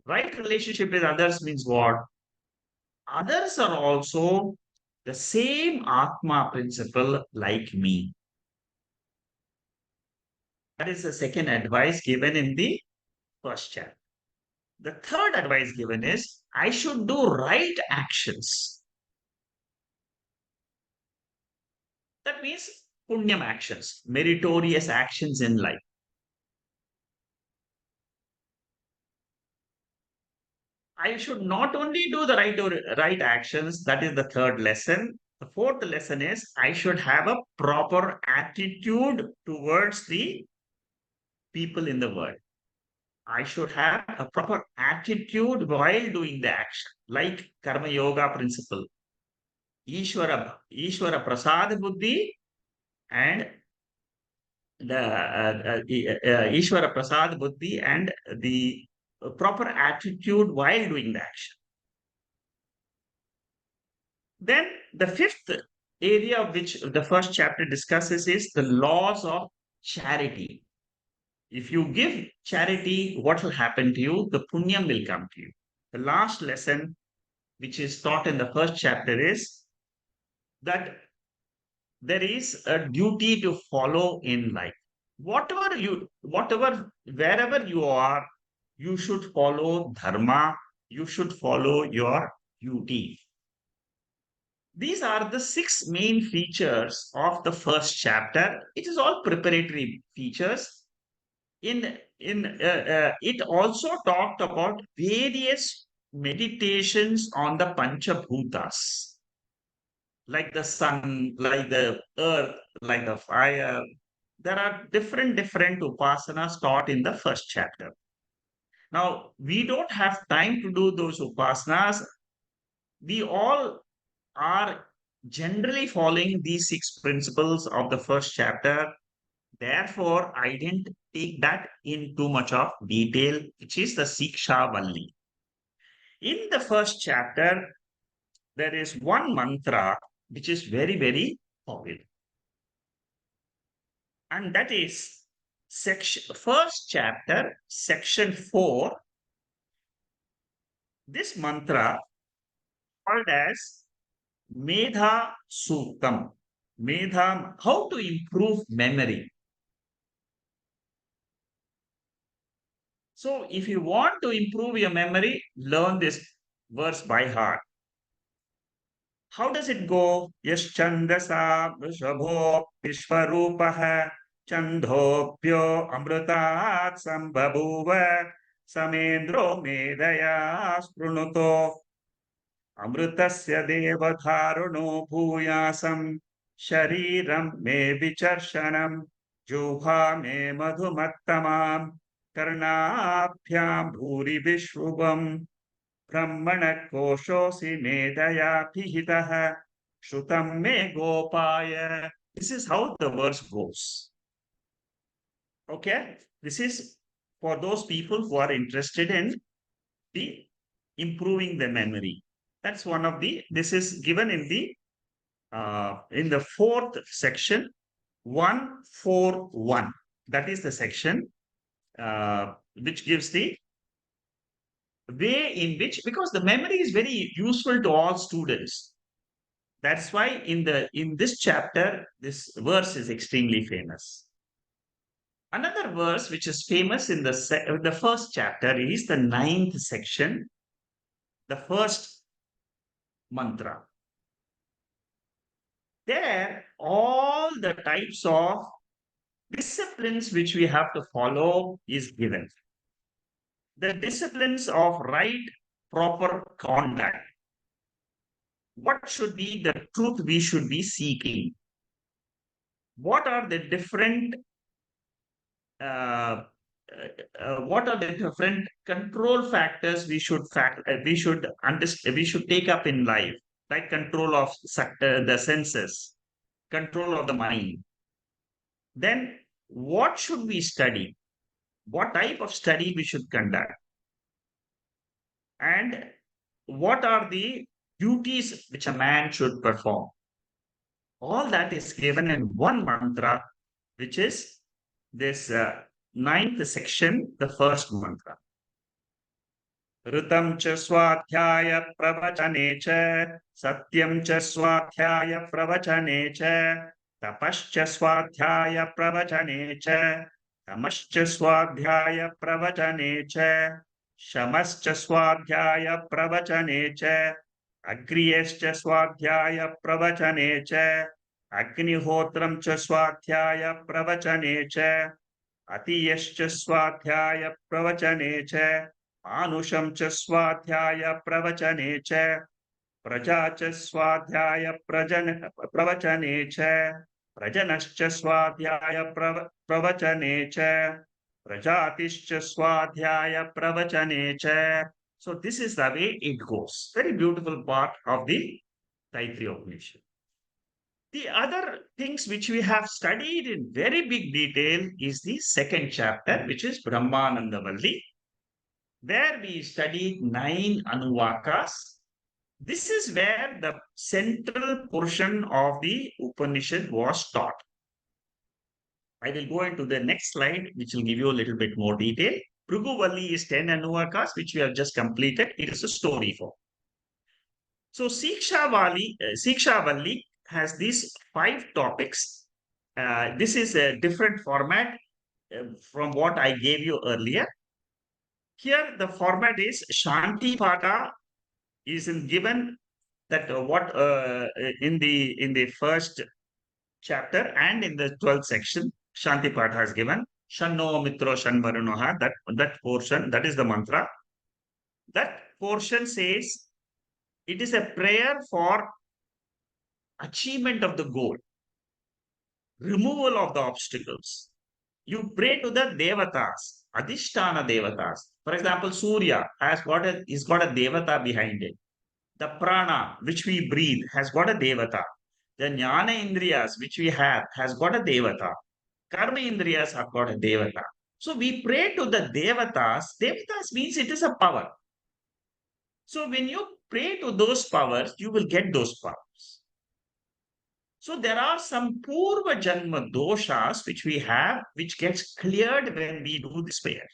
Right relationship with others means what? Others are also the same Atma principle like me. That is the second advice given in the first chapter. The third advice given is I should do right actions. That means punyam actions, meritorious actions in life. I should not only do the right actions, that is the third lesson. The fourth lesson is I should have a proper attitude towards the people in the world. I should have a proper attitude while doing the action, like Karma Yoga principle. Ishwara Prasad Buddhi and the Ishwara Prasad Buddhi and the proper attitude while doing the action. Then the fifth area which the first chapter discusses is the laws of charity. If you give charity, what will happen to you? The punyam will come to you. The last lesson which is taught in the first chapter is that there is a duty to follow in life. Wherever you are, you should follow dharma, you should follow your duty. These are the six main features of the first chapter. It is all preparatory features. It also talked about various meditations on the Panchabhutas, like the sun, like the earth, like the fire. There are different upasanas taught in the first chapter. Now, we don't have time to do those upasanas. We all are generally following these six principles of the first chapter. Therefore, I didn't take that in too much of detail, which is the Siksha Valli. In the first chapter, there is one mantra which is very popular, and that is section first chapter, section 4. This mantra called as Medha Suktam. Medha, how to improve memory. So, if you want to improve your memory, learn this verse by heart. How does it go? Yaschandasa Vrishabho Vishwarupaha Chandhopyo Amrutat Sambhabuva Samendro Medaya Sprunuto Amrutasya Devadharuno Bhuyasam Shariram Me Vicharshanam Juha Me Madhumattamam Karnabhyam Bhuri Vishruvam Brahmana koshosi medaya pihitaha shrutam me gopaya. This is how the verse goes. Okay, this is for those people who are interested in the improving the memory. That's one of the. This is given in the fourth section, 141. That is the section which gives the way in which, because the memory is very useful to all students. That's why in this chapter this verse is extremely famous. Another verse which is famous in the first chapter is the ninth section, the first mantra. There all the types of disciplines which we have to follow is given. The disciplines of right proper conduct. What should be the truth we should be seeking? What are the different uh, what are the different control factors we should take up in life, like control of the senses, control of the mind. Then what should we study? What type of study we should conduct? And what are the duties which a man should perform? All that is given in one mantra, which is this ninth section, the first mantra. ऋतं च स्वाध्याय प्रवचने च सत्यं च स्वाध्याय प्रवचने च तपश्च स्वाध्याय प्रवचने च तमश्च स्वाध्याय प्रवचने च शमश्च स्वाध्याय प्रवचने च अग्र्यश्च स्वाध्याय प्रवचने च अग्निहोत्रं च स्वाध्याय प्रवचने च अतियश्च स्वाध्याय प्रवचने च आनुषं च स्वाध्याय प्रवचने च प्रजा च स्वाध्याय प्रवचने च प्रजनश्च स्वाध्याय प्रवचने च प्रजातिश्च स्वाध्याय प्रवचने च. So this is the way it goes. Very beautiful part of the Taittriya Bashyam. The other things which we have studied in very big detail is the second chapter, which is Brahmananda Valli, where we studied 9 Anuvakas. This is where the central portion of the Upanishad was taught. I will go into the next slide, which will give you a little bit more detail. Bhrigu Valli is 10 Anuvakas, which we have just completed. It is a story form. So Siksha Valli has these 5 topics. This is a different format from what I gave you earlier. Here the format is Shanti Pata is given that what in the first chapter and in the 12th section, Shanti Pata has given Shanno Mitro Shanvarunoha, that portion, that is the mantra. That portion says it is a prayer for achievement of the goal, removal of the obstacles. You pray to the devatas, adhisthana devatas. For example, Surya is got a devata behind it. The prana, which we breathe, has got a devata. The jnana indriyas, which we have, has got a devata. Karma indriyas have got a devata. So we pray to the devatas. Devatas means it is a power. So when you pray to those powers, you will get those powers. So there are some purva janma doshas which we have, which gets cleared when we do this prayer.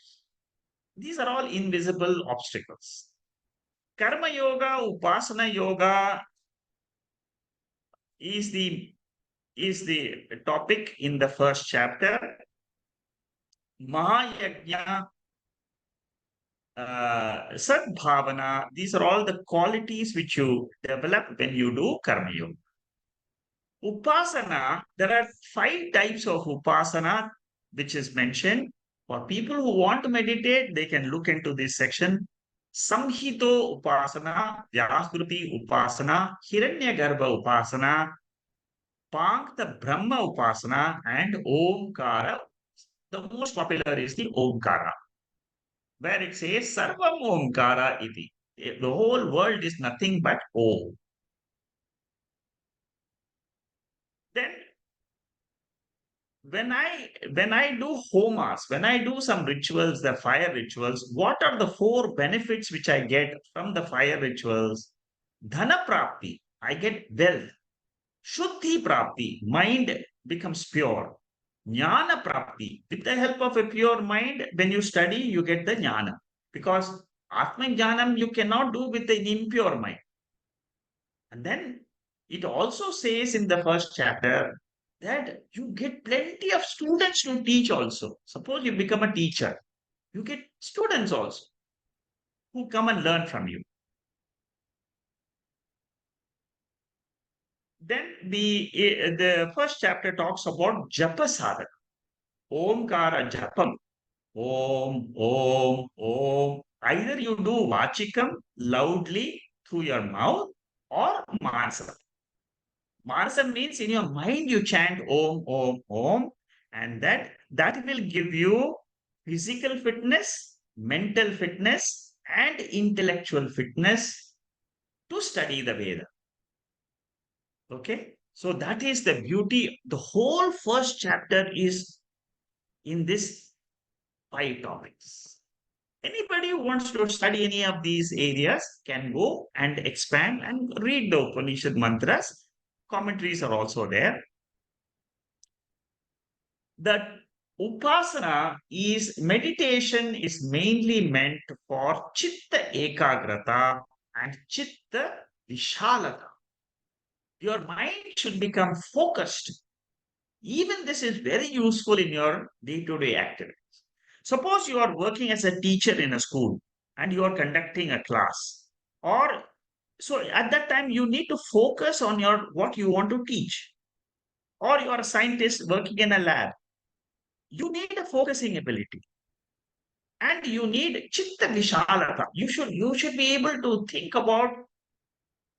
These are all invisible obstacles. Karma yoga, upasana yoga is the topic in the first chapter. Mahayajna, Sadbhavana, these are all the qualities which you develop when you do Karma Yoga. Upasana, there are 5 types of Upasana which is mentioned. For people who want to meditate, they can look into this section. Samhito Upasana, Vyakruti Upasana, Hiranyagarbha Upasana, Pankta Brahma Upasana, and Omkara. The most popular is the Omkara, where it says Sarvam Omkara iti. The whole world is nothing but Om. Then when I do homas, when I do some rituals, the fire rituals, what are the 4 benefits which I get from the fire rituals? Dhana prapti, I get wealth. Shuddhi prapti, mind becomes pure. Jnana prapti, with the help of a pure mind, when you study, you get the jnana. Because Atma Jnanam you cannot do with an impure mind. And then it also says in the first chapter that you get plenty of students to teach also. Suppose you become a teacher, you get students also who come and learn from you. Then the first chapter talks about japa sadhana, omkara japam, om, om, om. Either you do vachikam loudly through your mouth or manasa. Manasa means in your mind you chant om, om, om, and that will give you physical fitness, mental fitness, and intellectual fitness to study the Veda. Okay, so that is the beauty. The whole first chapter is in this 5 topics. Anybody who wants to study any of these areas can go and expand and read the Upanishad mantras. Commentaries are also there. The upasana is meditation is mainly meant for chitta ekagrata and chitta vishalata. Your mind should become focused. Even this is very useful in your day-to-day activities. Suppose you are working as a teacher in a school and you are conducting a class, or so at that time you need to focus on your what you want to teach, or you are a scientist working in a lab. You need a focusing ability, and you need chitta vishalata. You should be able to think about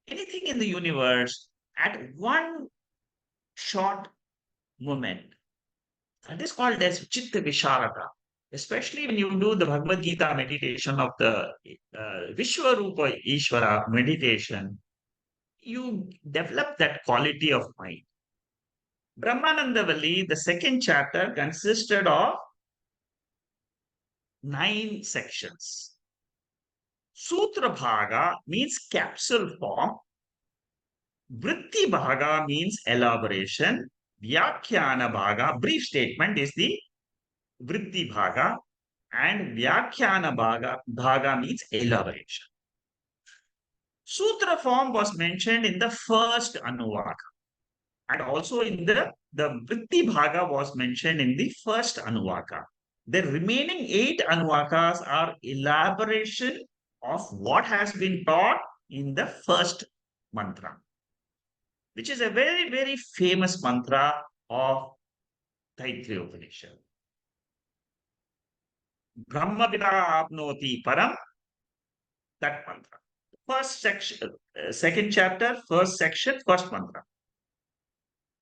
anything in the universe at one short moment. That is called as chitta visharata. Especially when you do the Bhagavad Gita meditation of the Vishwarupa Ishvara meditation, you develop that quality of mind. Brahmananda Valli, the second chapter, consisted of 9 sections. Sutra Bhaga means capsule form. Vritti Bhaga means elaboration. Vyakhyana Bhaga, brief statement, is the Vritti Bhaga, and Vyakhyana Bhaga means elaboration. Sutra form was mentioned in the first Anuvaka, and also in the Vritti Bhaga was mentioned in the first Anuvaka. The remaining 8 Anuvakas are elaboration of what has been taught in the first mantra, which is a very, very famous mantra of Taittriya Upanishad. Brahma Vida Apnoti Param, that mantra. First section, second chapter, first section, first mantra.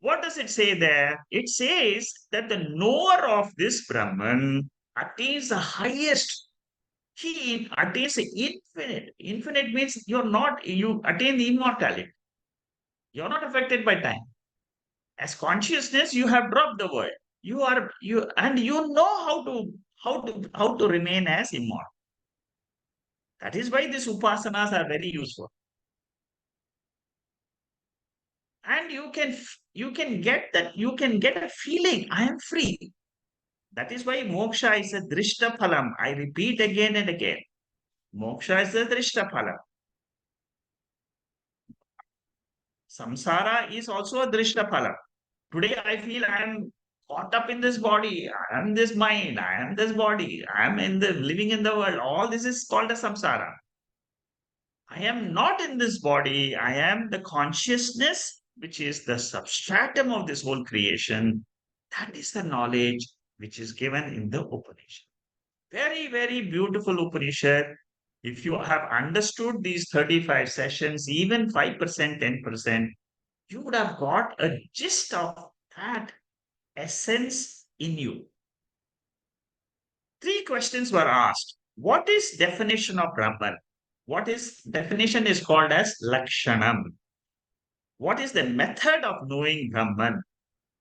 What does it say there? It says that the knower of this Brahman attains the highest. He attains the infinite. Infinite means you attain the immortality. You're not affected by time. As consciousness, you have dropped the world. And you know how to remain as immortal. That is why these upasanas are very useful. And you can get a feeling, I am free. That is why moksha is a drishta phalam. I repeat again and again. Moksha is a drishta phalam. Samsara is also a drishta phalam. Today I feel I am caught up in this body. I am this mind. I am this body. I am living in the world. All this is called a samsara. I am not in this body. I am the consciousness, which is the substratum of this whole creation. That is the knowledge which is given in the Upanishad. Very, very beautiful Upanishad. If you have understood these 35 sessions, even 5%, 10%, you would have got a gist of that essence in you. Three questions were asked. What is definition of Brahman? What is definition is called as Lakshanam. What is the method of knowing Brahman?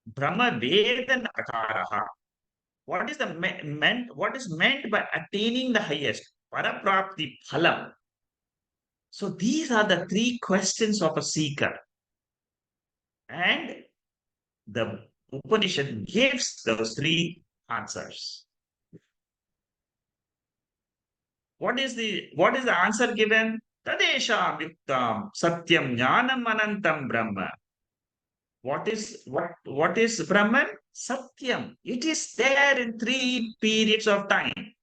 Brahma Vedan Akaraha. What is meant by attaining the highest? Paraprapti Phalam. So these are the three questions of a seeker. And the Upanishad gives those three answers. What is the answer given? Tadesham yuktam satyam jnanam anantam brahma. What is Brahman? Satyam. It is there in three periods of time.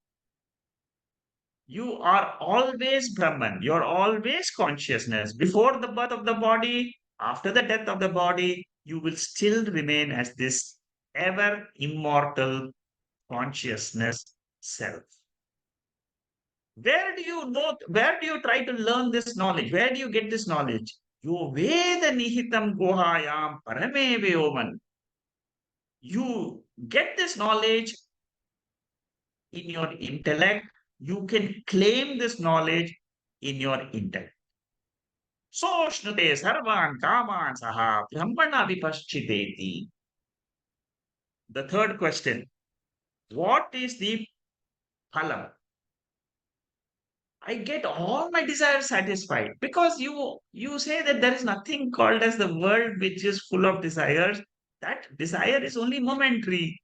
You are always Brahman. You are always consciousness. Before the birth of the body, after the death of the body, you will still remain as this ever immortal consciousness self. Where do you try to learn this knowledge? Where do you get this knowledge? Yo Veda Nihitam Gohayam Parame Vyoman. You get this knowledge in your intellect. You can claim this knowledge in your intellect. Soshnute sarvan kaman saha brahmana vipaschiteti. The third question. What is the phalam? I get all my desires satisfied because you say that there is nothing called as the world which is full of desires. That desire is only momentary,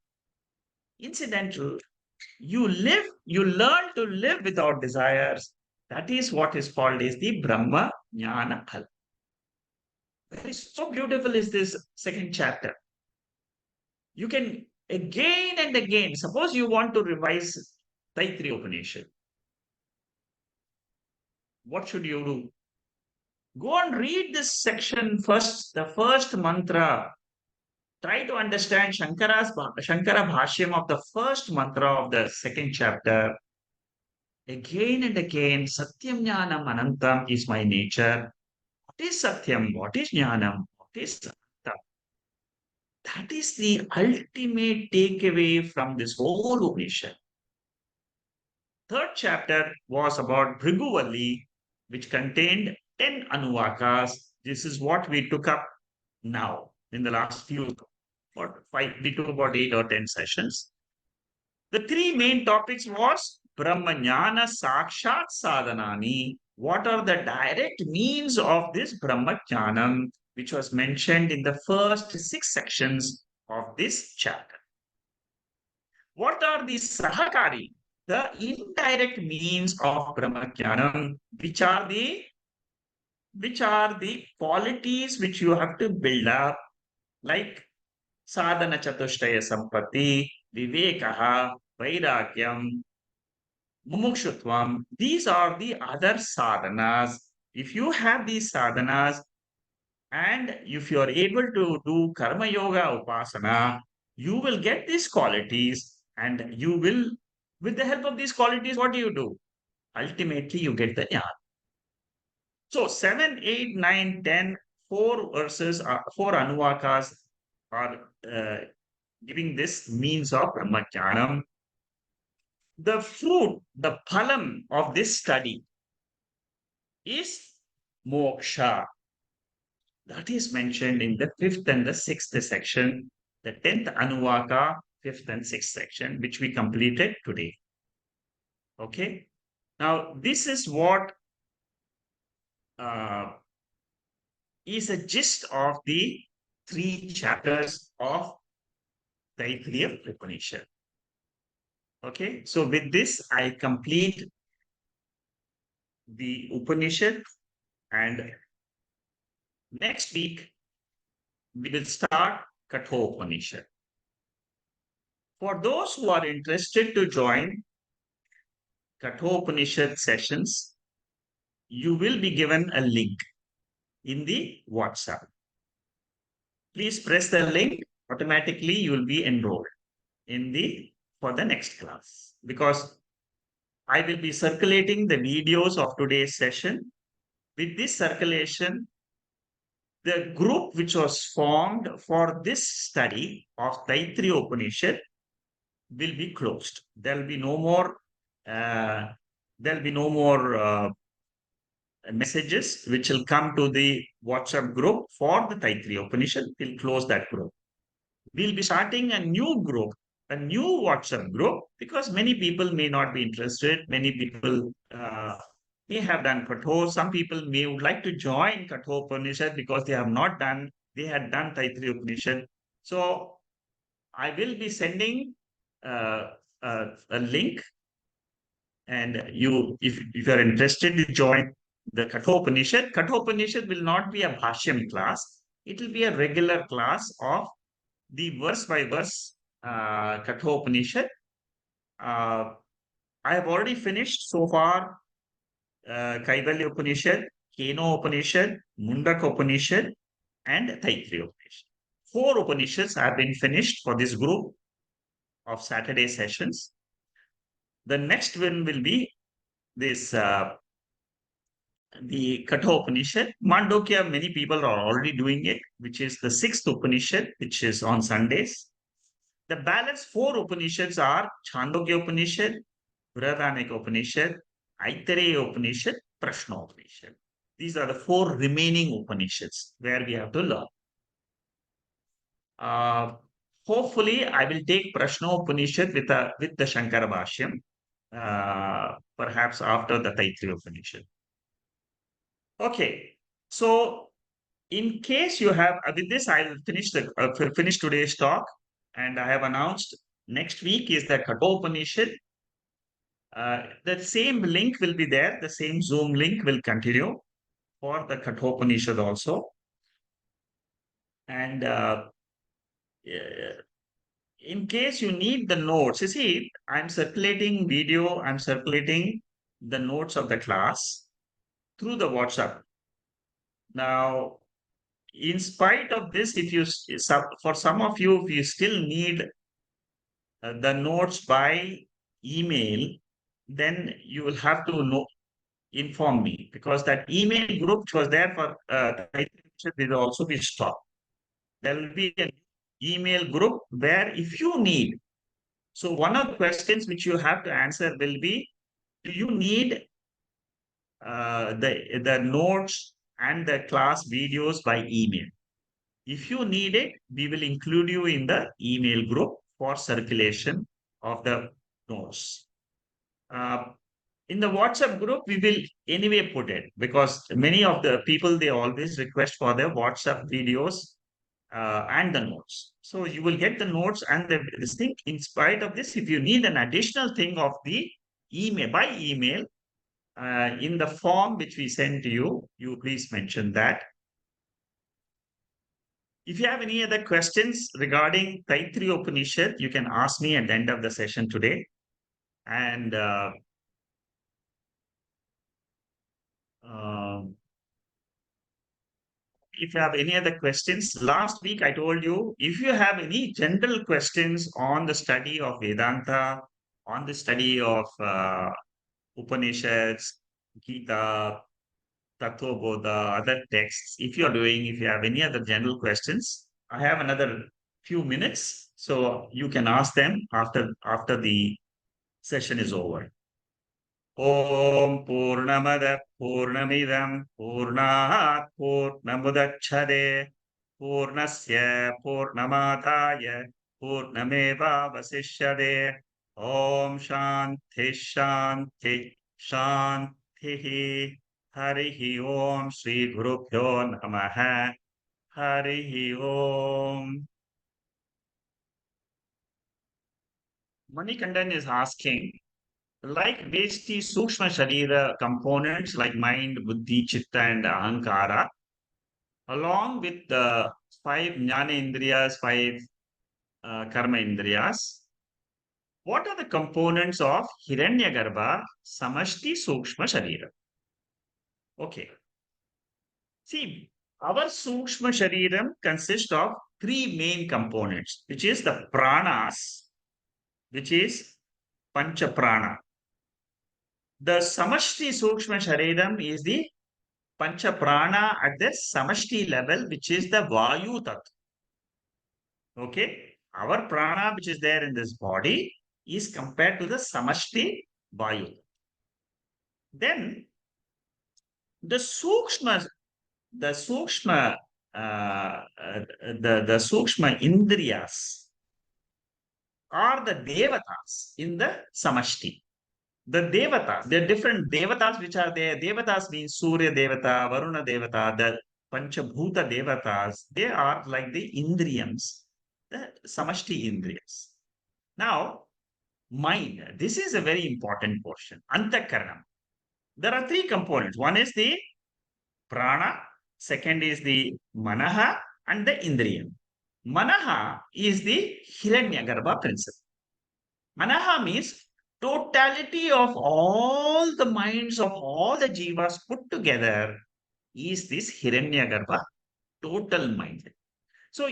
incidental. You learn to live without desires. That is what is called as the Brahma Jnana Phal. Very so beautiful is this second chapter. You can again and again, suppose you want to revise Taittiriya Upanishad. What should you do? Go and read this section first, the first mantra. Try to understand Shankara Bhashyam of the first mantra of the second chapter. Again and again, Satyam Jnanam Anantam is my nature. What is Satyam? What is Jnanam? What is Anantam? That is the ultimate takeaway from this whole Upanishad. Third chapter was about Bhrigu, which contained 10 anuvakas. This is what we took up now in the last few, or five, we took about 8 or 10 sessions. The three main topics was Brahmajnana Sakshat Sadhanani. What are the direct means of this Brahmajnanam, which was mentioned in the first 6 sections of this chapter? What are the Sahakari, the indirect means of Brahmajnanam, which are the qualities which you have to build up, like sadhana chatushtaya sampatti, vivekaha, vairagyam, mumukshutvam. These are the other sadhanas. If you have these sadhanas and if you are able to do karma yoga upasana, you will get these qualities and you will, with the help of these qualities, what do? Ultimately, you get the jnana. So 7, 8, 9, 10, 4 verses, 4 anuvakas or giving this means of Brahmajnanam. The fruit, the phalam of this study is moksha. That is mentioned in the fifth and the sixth section, the 10th Anuvaka, fifth and sixth section, which we completed today. Okay. Now, this is what uh, is a gist of the three chapters of Taittiriya Upanishad. Okay. So, with this, I complete the Upanishad, and next week we will start Kathopanishad. For those who are interested to join Kathopanishad sessions, you will be given a link in the WhatsApp. Please press the link. Automatically, you will be enrolled in the for the next class, because I will be circulating the videos of today's session. With this circulation, the group which was formed for this study of Taittiriya Upanishad will be closed. There will be no more. Uh, there will be no more messages which will come to the WhatsApp group for the Taittiriya Upanishad. We'll close that group. We'll be starting a new group, a new WhatsApp group, because many people may not be interested. Many people may have done Katho. Some people may would like to join Katho Upanishad because they have not done, they had done Taittiriya Upanishad. So I will be sending a link, and if you are interested to join the Katho Upanishad will not be a Bhashyam class. It will be a regular class of the verse by verse Kathopanishad. Uh, I have already finished so far Kaivalya Upanishad, Keno Upanishad, Mundaka Upanishad, and Taittiriya Upanishad. Four Upanishads have been finished for this group of Saturday sessions. The next one will be this the Katha Upanishad. Mandokya, many people are already doing it, which is the sixth Upanishad, which is on Sundays. The balance four Upanishads are Chandogya Upanishad, Brihadaranyaka Upanishad, Aitareya Upanishad, Prashna Upanishad. These are the four remaining Upanishads where we have to learn. Uh, Hopefully, I will take Prashna Upanishad with the Shankara Bashyam, perhaps after the Taittiriya Upanishad. Okay, so in case you have, with this, I'll finish today's talk, and I have announced next week is the Kathopanishad. The same link will be there. The same Zoom link will continue for the Kathopanishad also. And in case you need the notes, you see, I'm circulating video, I'm circulating the notes of the class through the WhatsApp. Now, in spite of this, if you, for some of you, if you still need the notes by email, then you will have to know, inform me, because that email group which was there for will also be stopped. There will be an email group where if you need, so one of the questions which you have to answer will be, do you need the notes and the class videos by email? If you need it, we will include you in the email group for circulation of the notes. Uh, in the WhatsApp group, we will anyway put it, because many of the people, they always request for their WhatsApp videos and the notes. So you will get the notes and this thing. In spite of this, if you need an additional thing of the email, by email, in the form which we send to you, you please mention that. If you have any other questions regarding Taittiriya Upanishad, you can ask me at the end of the session today. And if you have any other questions, last week I told you, if you have any general questions on the study of Vedanta, on the study of Upanishads, Gita, Tattva Bodha, other texts, if you are doing, if you have any other general questions, I have another few minutes. So you can ask them after the session is over. Om Purnamada Purnamidam Purnat Purnamudachade Purnasya Purnamadaya Purnameva Vasishyade Om Shanti Shanti Shanti Harihi Om Sri Guru Pyo Namaha Harihi Om. Manikandan is asking, like Vesti Sukshma Sharira components like mind, Buddhi, Chitta, and Ahankara, along with the five Jnana Indriyas, five Karma Indriyas, what are the components of Hiranyagarbha Samashti Sukshma Sharira? Okay. See, our Sukshma Shariram consists of three main components, which is the pranas, which is Pancha Prana. The Samashti Sukshma Shariram is the Pancha Prana at the Samashti level, which is the Vayu Tattva. Okay. Our prana, which is there in this body, is compared to the Samashti Vayu. Then the Sukshma, the Sukshma, the Sukshma Indriyas are the Devatas in the Samashti. The Devatas, there are different Devatas which are there. Devatas means Surya Devata, Varuna Devata, the Panchabhuta Devatas. They are like the Indriyams, the Samashti Indriyas. Now, mind, this is a very important portion. Antakaranam. There are three components. One is the prana, second is the manaha, and the indriyam. Manaha is the Hiranyagarbha principle. Manaha means totality of all the minds of all the jivas put together is this Hiranyagarbha total mind. So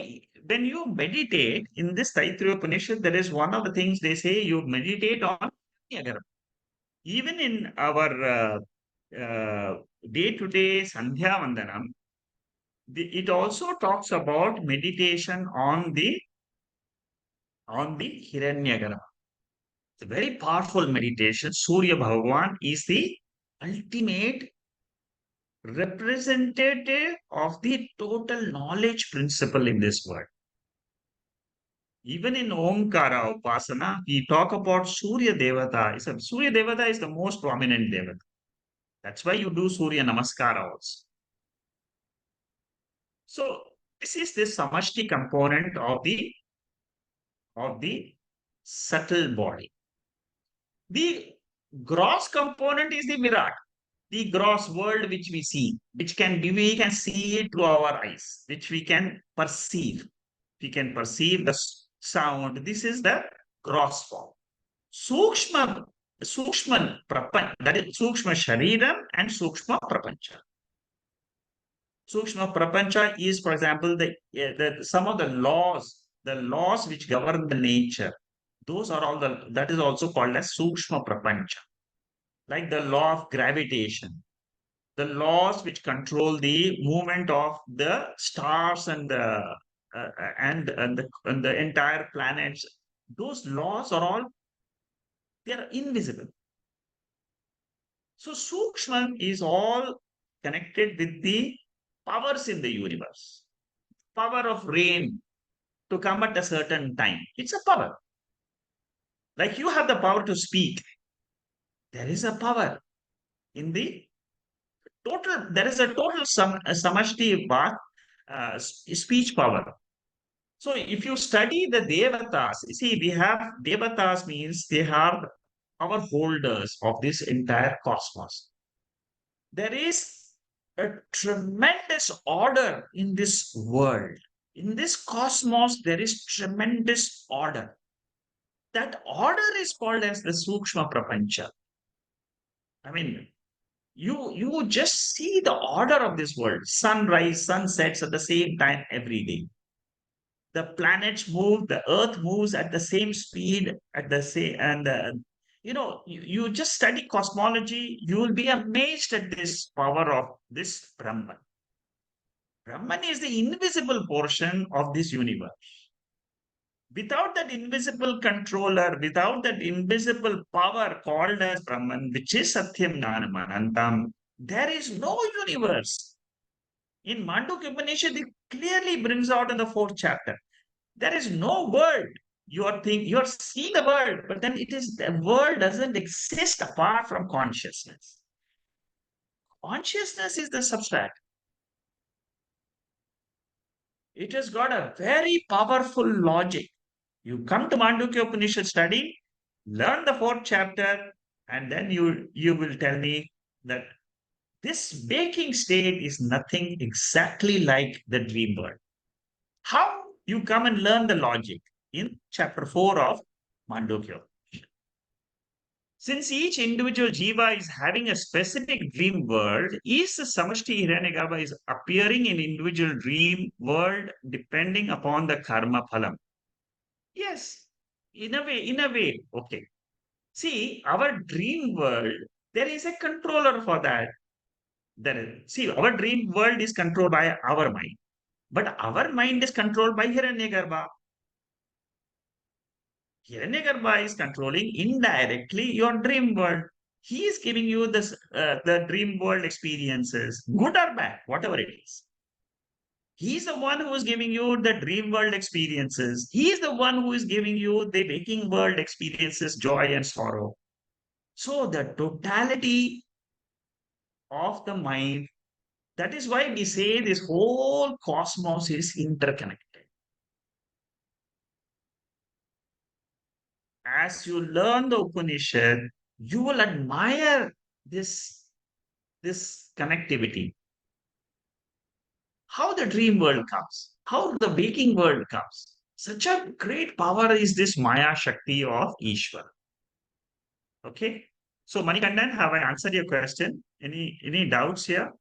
when you meditate in this Taittriya Upanishad, there is one of the things they say you meditate on Hiranyagarbha. Even in our day-to-day Sandhya Vandanam, it also talks about meditation on the Hiranyagarbha. It's a very powerful meditation. Surya Bhagavan is the ultimate representative of the total knowledge principle in this world. Even in Omkara Upasana, we talk about Surya Devata. Surya Devata is the most prominent Devata. That's why you do Surya Namaskara also. So this is the Samashti component of the subtle body. The gross component is the Virat, the gross world which we see, we can see it through our eyes, which we can perceive. We can perceive the sound. This is the gross form. Sukshma, Sukshma Prapancha, that is Sukshma Shariram and Sukshma Prapancha. Sukshma Prapancha is, for example, some of the laws which govern the nature. Those are all that is also called as Sukshma Prapancha, like the law of gravitation, the laws which control the movement of the stars and the entire planets. Those laws are all, they are invisible. So Sukshma is all connected with the powers in the universe. Power of rain to come at a certain time. It's a power. Like you have the power to speak. There is a power in the total. There is a total samashti speech power. So if you study the devatas, you see we have devatas means they are our holders of this entire cosmos. There is a tremendous order in this world. In this cosmos, there is tremendous order. That order is called as the Sukshma Prapancha. I mean, you just see the order of this world. Sunrise, sunsets at the same time every day. The planets move, the earth moves at the same speed, at the same, and you just study cosmology, you will be amazed at this power of this Brahman. Brahman is the invisible portion of this universe. Without that invisible controller, without that invisible power called as Brahman, which is Satyam Jnanam Anantam, there is no universe. In Mandukya Upanishad, it clearly brings out in the fourth chapter. There is no world. You are seeing the world, but then it is the world doesn't exist apart from consciousness. Consciousness is the substract. It has got a very powerful logic. You come to Mandukya Upanishad study, learn the fourth chapter, and then you will tell me that this waking state is nothing exactly like the dream world. How? You come and learn the logic in chapter 4 of Mandukya. Since each individual jiva is having a specific dream world, each samashti hiranyagarbha is appearing in individual dream world depending upon the karma phalam. Yes, in a way, okay. See, our dream world, there is a controller for that. See, our dream world is controlled by our mind, but our mind is controlled by Hiranyagarbha. Hiranyagarbha is controlling indirectly your dream world. He is giving you the dream world experiences, good or bad, whatever it is. He's the one who is giving you the dream world experiences. He is the one who is giving you the waking world experiences, joy and sorrow. So the totality of the mind, that is why we say this whole cosmos is interconnected. As you learn the Upanishad, you will admire this connectivity. How the dream world comes, how the waking world comes. Such a great power is this Maya Shakti of Ishvara. Okay. So Manikandan, have I answered your question? Any doubts here?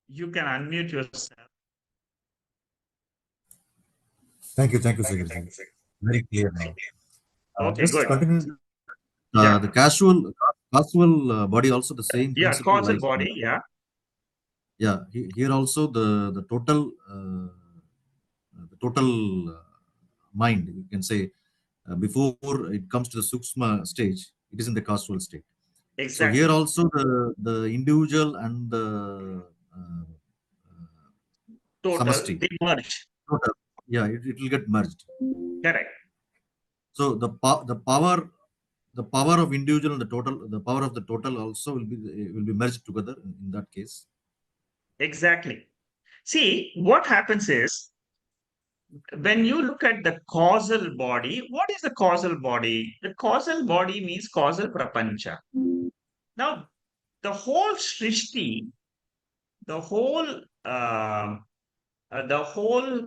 You can unmute yourself. Thank you, Secretary. Very clear now. Okay, Just good. continue. Yeah. The casual body also the same Yeah, principle causal like body. Yeah. yeah. Here also the total mind, you can say, before it comes to the sukshma stage, it is in the causal state. So here Exactly. also the individual and the uh, Total. samasti They merge. total, yeah, it will get merged. Correct. So the power of individual and the power of the total also will be merged together in that case. Exactly. See, what happens is when you look at the causal body, what is the causal body? The causal body means causal prapancha. Now, the whole Srishti, the whole the whole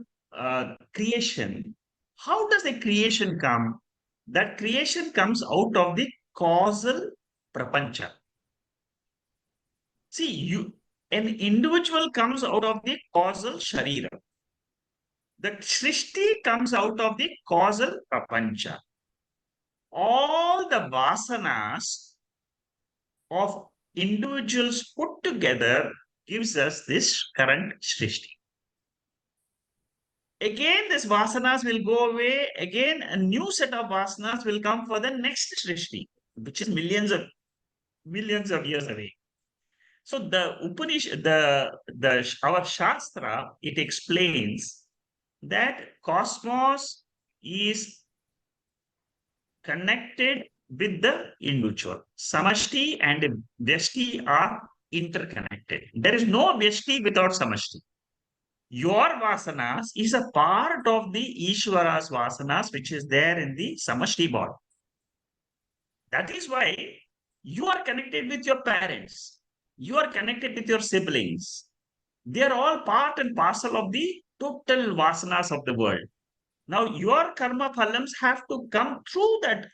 creation, how does the creation come? That creation comes out of the causal prapancha. See, an individual comes out of the causal sharira. The Srishti comes out of the causal prapancha. All the vasanas of individuals put together gives us this current Srishti. Again, this vasanas will go away. Again, a new set of vasanas will come for the next Srishti, which is millions of years away. So the Upanishad, our Shastra, it explains that cosmos is connected with the individual. Samashti and Vyashti are interconnected. There is no Vyashti without Samashti. Your vasanas is a part of the Ishvara's vasanas, which is there in the Samashti body. That is why you are connected with your parents. You are connected with your siblings. They are all part and parcel of the total vasanas of the world. Now, your karma phalams have to come through that,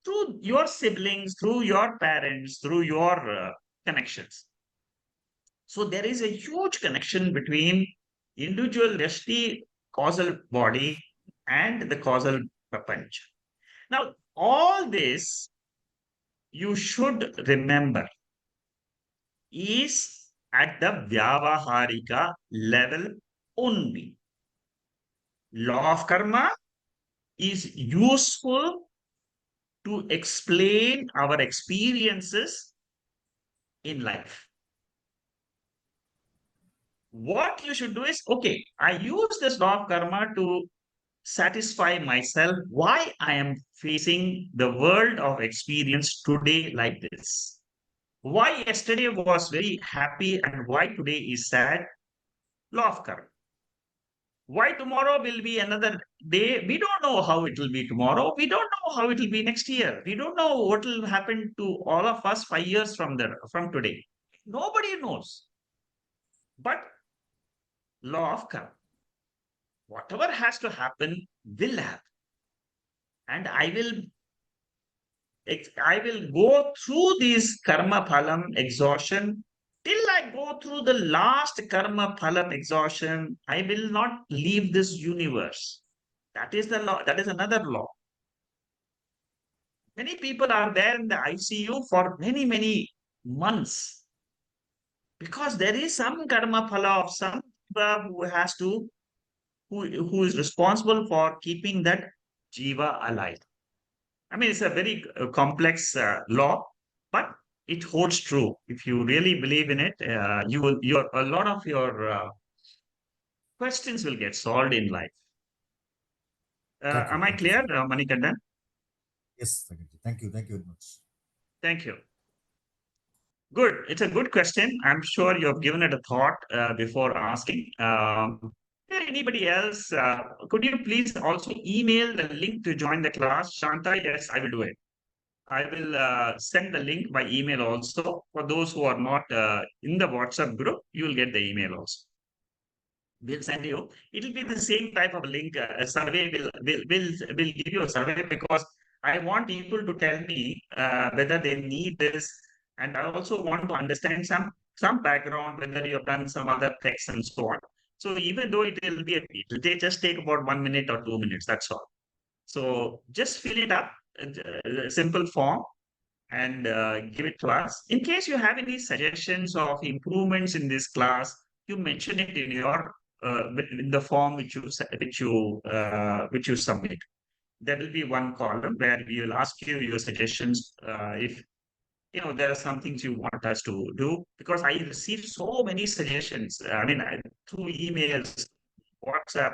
through your siblings, through your parents, through your connections. So there is a huge connection between individual Rashti causal body and the causal prapanch. Now, all this you should remember is at the Vyavaharika level only. Law of karma is useful to explain our experiences in life. What you should do is, okay, I use this law of karma to satisfy myself why I am facing the world of experience today like this. Why yesterday was very happy and why today is sad? Law of karma. Why tomorrow will be another day? We don't know how it will be tomorrow. We don't know how it will be next year. We don't know what will happen to all of us 5 years from today. Nobody knows. But law of karma. Whatever has to happen will happen. And I will go through this karma phalam exhaustion till I go through the last karma phalam exhaustion. I will not leave this universe. That is the law. That is another law. Many people are there in the ICU for many, many months because there is some karma phala of some who has to who is responsible for keeping that jiva alive. I mean, it's a very complex law, but it holds true. If you really believe in it, your a lot of your questions will get solved in life. Thank you. Am I Thank you so clear, much. Manikandan? Yes, thank you. Thank you very much. Thank you. Good. It's a good question. I'm sure you have given it a thought before asking. Is there anybody else? Could you please also email the link to join the class? Shanta, yes, I will do it. I will send the link by email also. For those who are not in the WhatsApp group, you will get the email also. We'll send you. It will be the same type of link. A survey will give you a survey because I want people to tell me whether they need this, and I also want to understand some background, whether you have done some other text and so on. So even though it will just take about 1 minute or 2 minutes. That's all. So just fill it up, simple form, and give it to us. In case you have any suggestions of improvements in this class, you mention it in your in the form which you submit. There will be one column where we will ask you your suggestions. If there are some things you want us to do, because I receive so many suggestions. I mean, through emails, WhatsApp.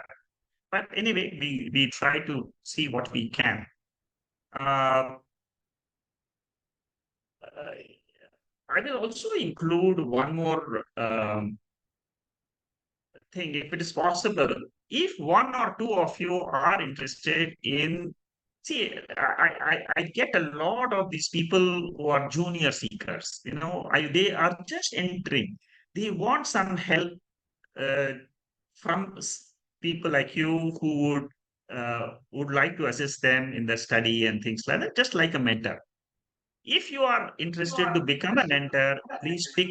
But anyway, we try to see what we can. Uh, I will also include one more thing, if it is possible. If one or two of you are interested in, see, I get a lot of these people who are junior seekers. They are just entering. They want some help uh, from people like you who would like to assist them in the study and things like that, just like a mentor. If you are interested to become a mentor, please pick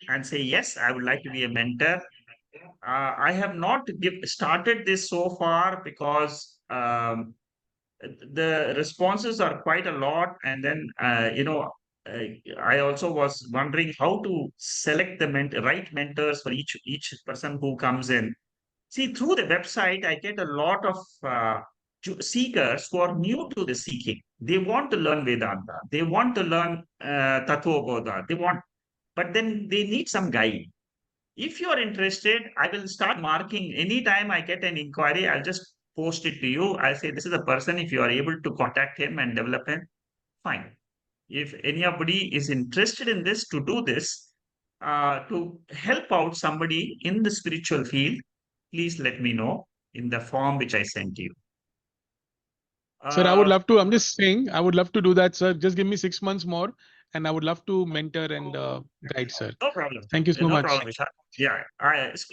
and say, yes, I would like to be a mentor. I have not started this so far because the responses are quite a lot. And then, uh, I also was wondering how to select the right mentors for each person who comes in. See, through the website, I get a lot of seekers who are new to the seeking. They want to learn Vedanta. They want to learn Tattva Bodha. But then they need some guide. If you are interested, I will start marking anytime I get an inquiry. I'll just post it to you. I'll say, this is a person. If you are able to contact him and develop him, fine. If anybody is interested in this, to do this, to help out somebody in the spiritual field, please let me know in the form which I sent you. Sir, I would Uh, love to. I'm just saying, I would love to do that, sir. Just give me 6 months more, and I would love to mentor and guide, sir. no problem. Thank you so No much. problem, Vishal. Yeah,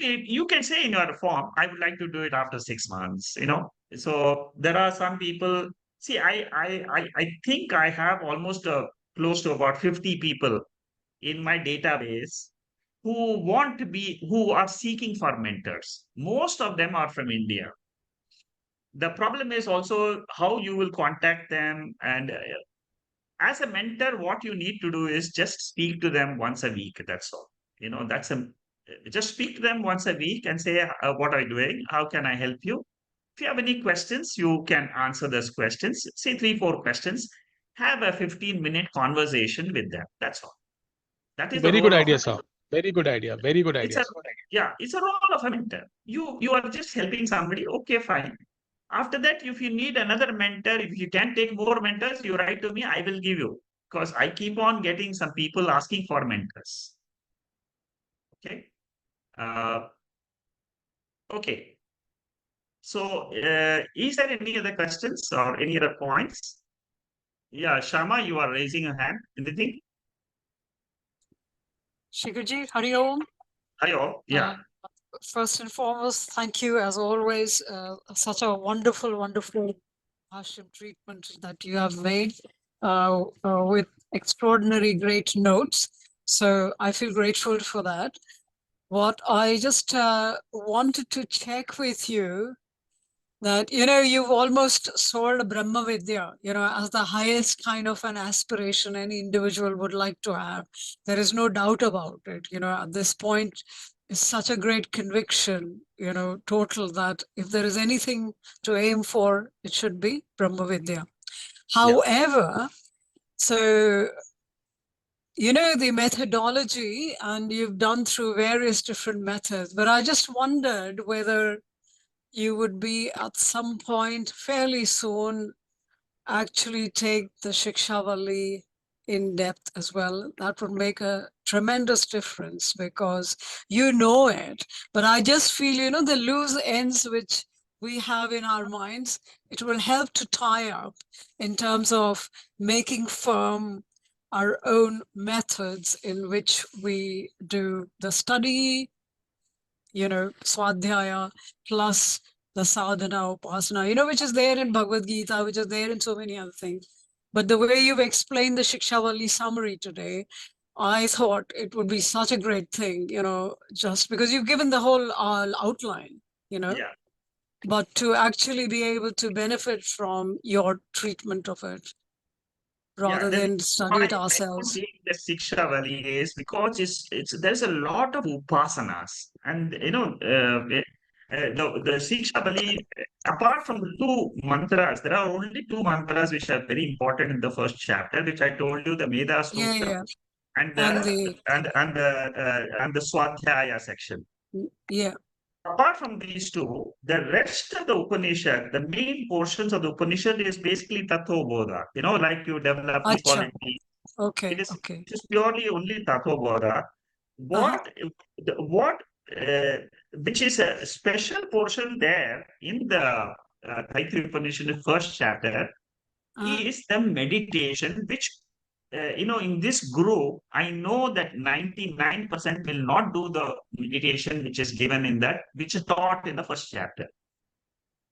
you can say in your form, I would like to do it after 6 months. So there are some people. See, I think I have almost close to about 50 people in my database who are seeking for mentors. Most of them are from India. The problem is also how you will contact them. And as a mentor, what you need to do is just speak to them once a week. That's all. That's just speak to them once a week and say, what are you doing? How can I help you? If you have any questions, you can answer those questions. Say three, four questions. Have a 15-minute conversation with them. That's all. That is the Very good role of idea, sir. Very good idea. Very good it's idea, a sir. yeah, it's a role of a mentor. You are just helping somebody. Okay, fine. After that, if you need another mentor, if you can take more mentors, you write to me. I will give you because I keep on getting some people asking for mentors. Okay. Uh, okay. So, is there any other questions or any other points? Yeah, Shama, you are raising your hand. Anything? Shigaji, Hari Om. Hello. Yeah. First and foremost, thank you as always. Such a wonderful, wonderful Bhashyam treatment that you have made with extraordinary great notes. So I feel grateful for that. What I just wanted to check with you that, you've almost sold Brahma Vidya, as the highest kind of an aspiration any individual would like to have. There is no doubt about it. At this point, it's such a great conviction, total, that if there is anything to aim for, it should be Brahma Vidya. However, so, the methodology, and you've done through various different methods, but I just wondered whether you would be at some point fairly soon actually take the Shikshavali in depth as well. That would make a tremendous difference because you know it. But I just feel, the loose ends which we have in our minds, it will help to tie up in terms of making firm our own methods in which we do the study, Swadhyaya plus the sadhana, upasana, which is there in Bhagavad Gita, which is there in so many other things. But the way you've explained the Shikshavali summary today, I thought it would be such a great thing, just because you've given the whole outline, Yeah. but to actually be able to benefit from your treatment of it rather The than reason study why it I don't ourselves. take the Siksha Valley is because there's a lot of upasanas, and the Siksha Valley, apart from the two mantras, there are only two mantras which are very important in the first chapter, which I told you, the Meda Sutra Yeah. and And the and the Swadhyaya section. yeah. Apart from these two, the rest of the Upanishad, the main portions of the Upanishad is basically Tattva Bodha. Like you develop the Acha. quality. Okay. It is purely only Tattva Bodha. What, which is a special portion there in the Taittriya Upanishad, the first chapter, is the meditation, which, in this group, I know that 99% will not do the meditation which is given in that, which is taught in the first chapter.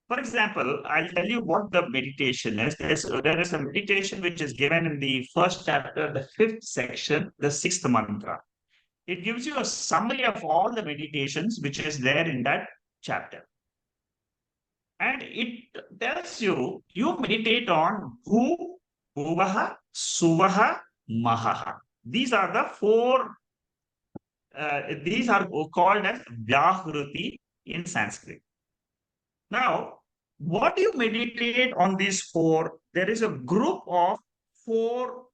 For example, I'll tell you what the meditation is. There is a meditation which is given in the first chapter, the fifth section, the sixth mantra. It gives you a summary of all the meditations which is there in that chapter. And it tells you meditate on Bhu, Bhuvaha, Suvaha, Mahaha. These are the four, these are called as Vyahruti in Sanskrit. Now, what you meditate on these four, there is a group of 4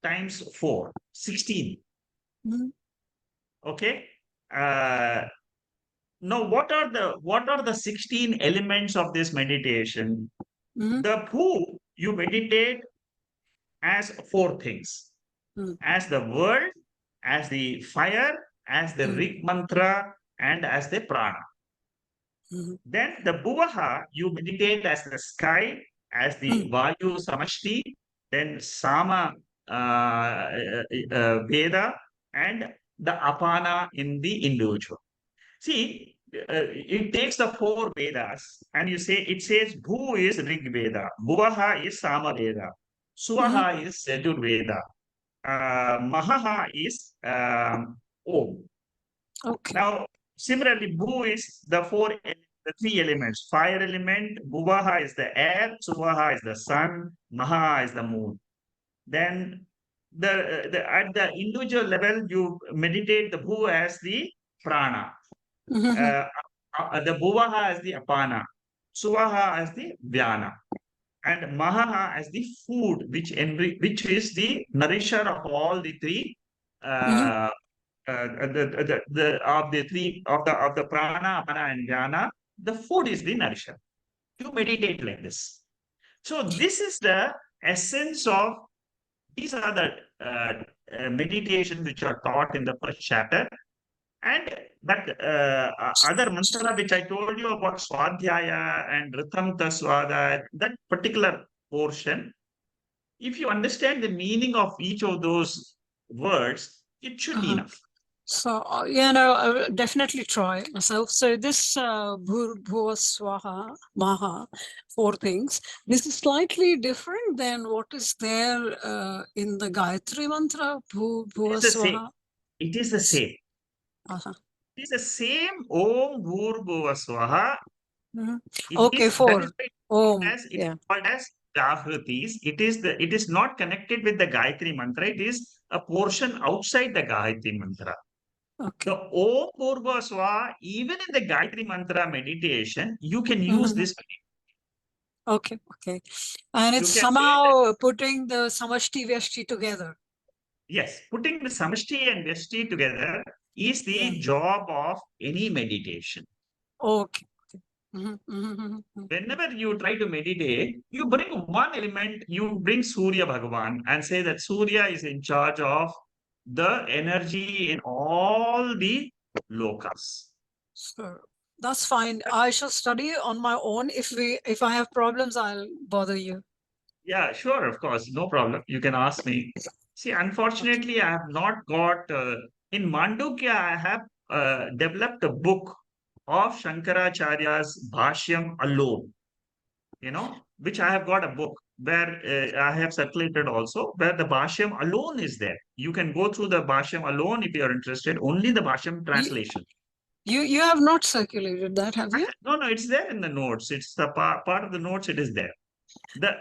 times 4, 16. Okay. Now, what are the 16 elements of this meditation? The Bhu, you meditate as 4 things. As the world, as the fire, as the Rig mantra, and as the prana. Then the Bhuvaha, you meditate as the sky, as the Vayu Samashti, then Sama Veda, and the Apana in the individual. See, it takes the 4 Vedas, and it says Bhu is Rig Veda, Bhuvaha is Sama Veda, Suvaha is Yadur Veda, Mahaha is Om. Okay. Now, similarly, Bhu is the 3 elements. Fire element, Bhuvaha is the air, Suvaha is the sun, Maha is the moon. Then at the individual level, you meditate the bhu as the prana, Mhm. the bhuvaha as the apana, suvaha as the vyana, and mahaha as the food, which is the nourisher of all the three Mhm. of the three of the prana, apana, and vyana. The food is the nourisher. You meditate like this. So this is the essence of these are the meditations which are taught in the first chapter. And that other mantra which I told you about Swadhyaya and Ritam Taswada, that particular portion, if you understand the meaning of each of those words, it should be Uh-huh. enough. So, I will definitely try myself. So this Bhur Swaha Maha, 4 things. This is slightly different than what is there in the Gayatri mantra, Bhur It is the same. Swaha. It is the same. Uh-huh. It is the same Om Bhur Bhuva Swaha. Mhm. It Okay, is that 4. is why Om. it's Yeah. called as Jahritis. It is not connected with the Gayatri mantra. It is a portion outside the Gayatri mantra. Okay. The Om Purva Swa, even in the Gayatri mantra meditation, you can use Mhm. this. Okay. Okay. And You it's can say that, somehow putting the Samashti Vyashti together. yes, putting the Samashti and Vyashti together is Yeah. the job of any meditation. Okay. Okay. Mhm, mhm, mhm, mhm. Whenever you try to meditate, you bring one element, you bring Surya Bhagavan and say that Surya is in charge of the energy in all the lokas. So that's fine. I shall study on my own. If I have problems, I'll bother you. Yeah, sure, of course, no problem. You can ask me. See, unfortunately, I have not got in Mandukya, I have developed a book of Shankaracharya's Bhashyam alone, which I have got a book where I have circulated also, where the Bhashyam alone is there. You can go through the Bhashyam alone if you are interested, only the Bhashyam You, translation. you have not circulated that, have you? No, no, it's there in the notes. It's the part of the notes, it is there.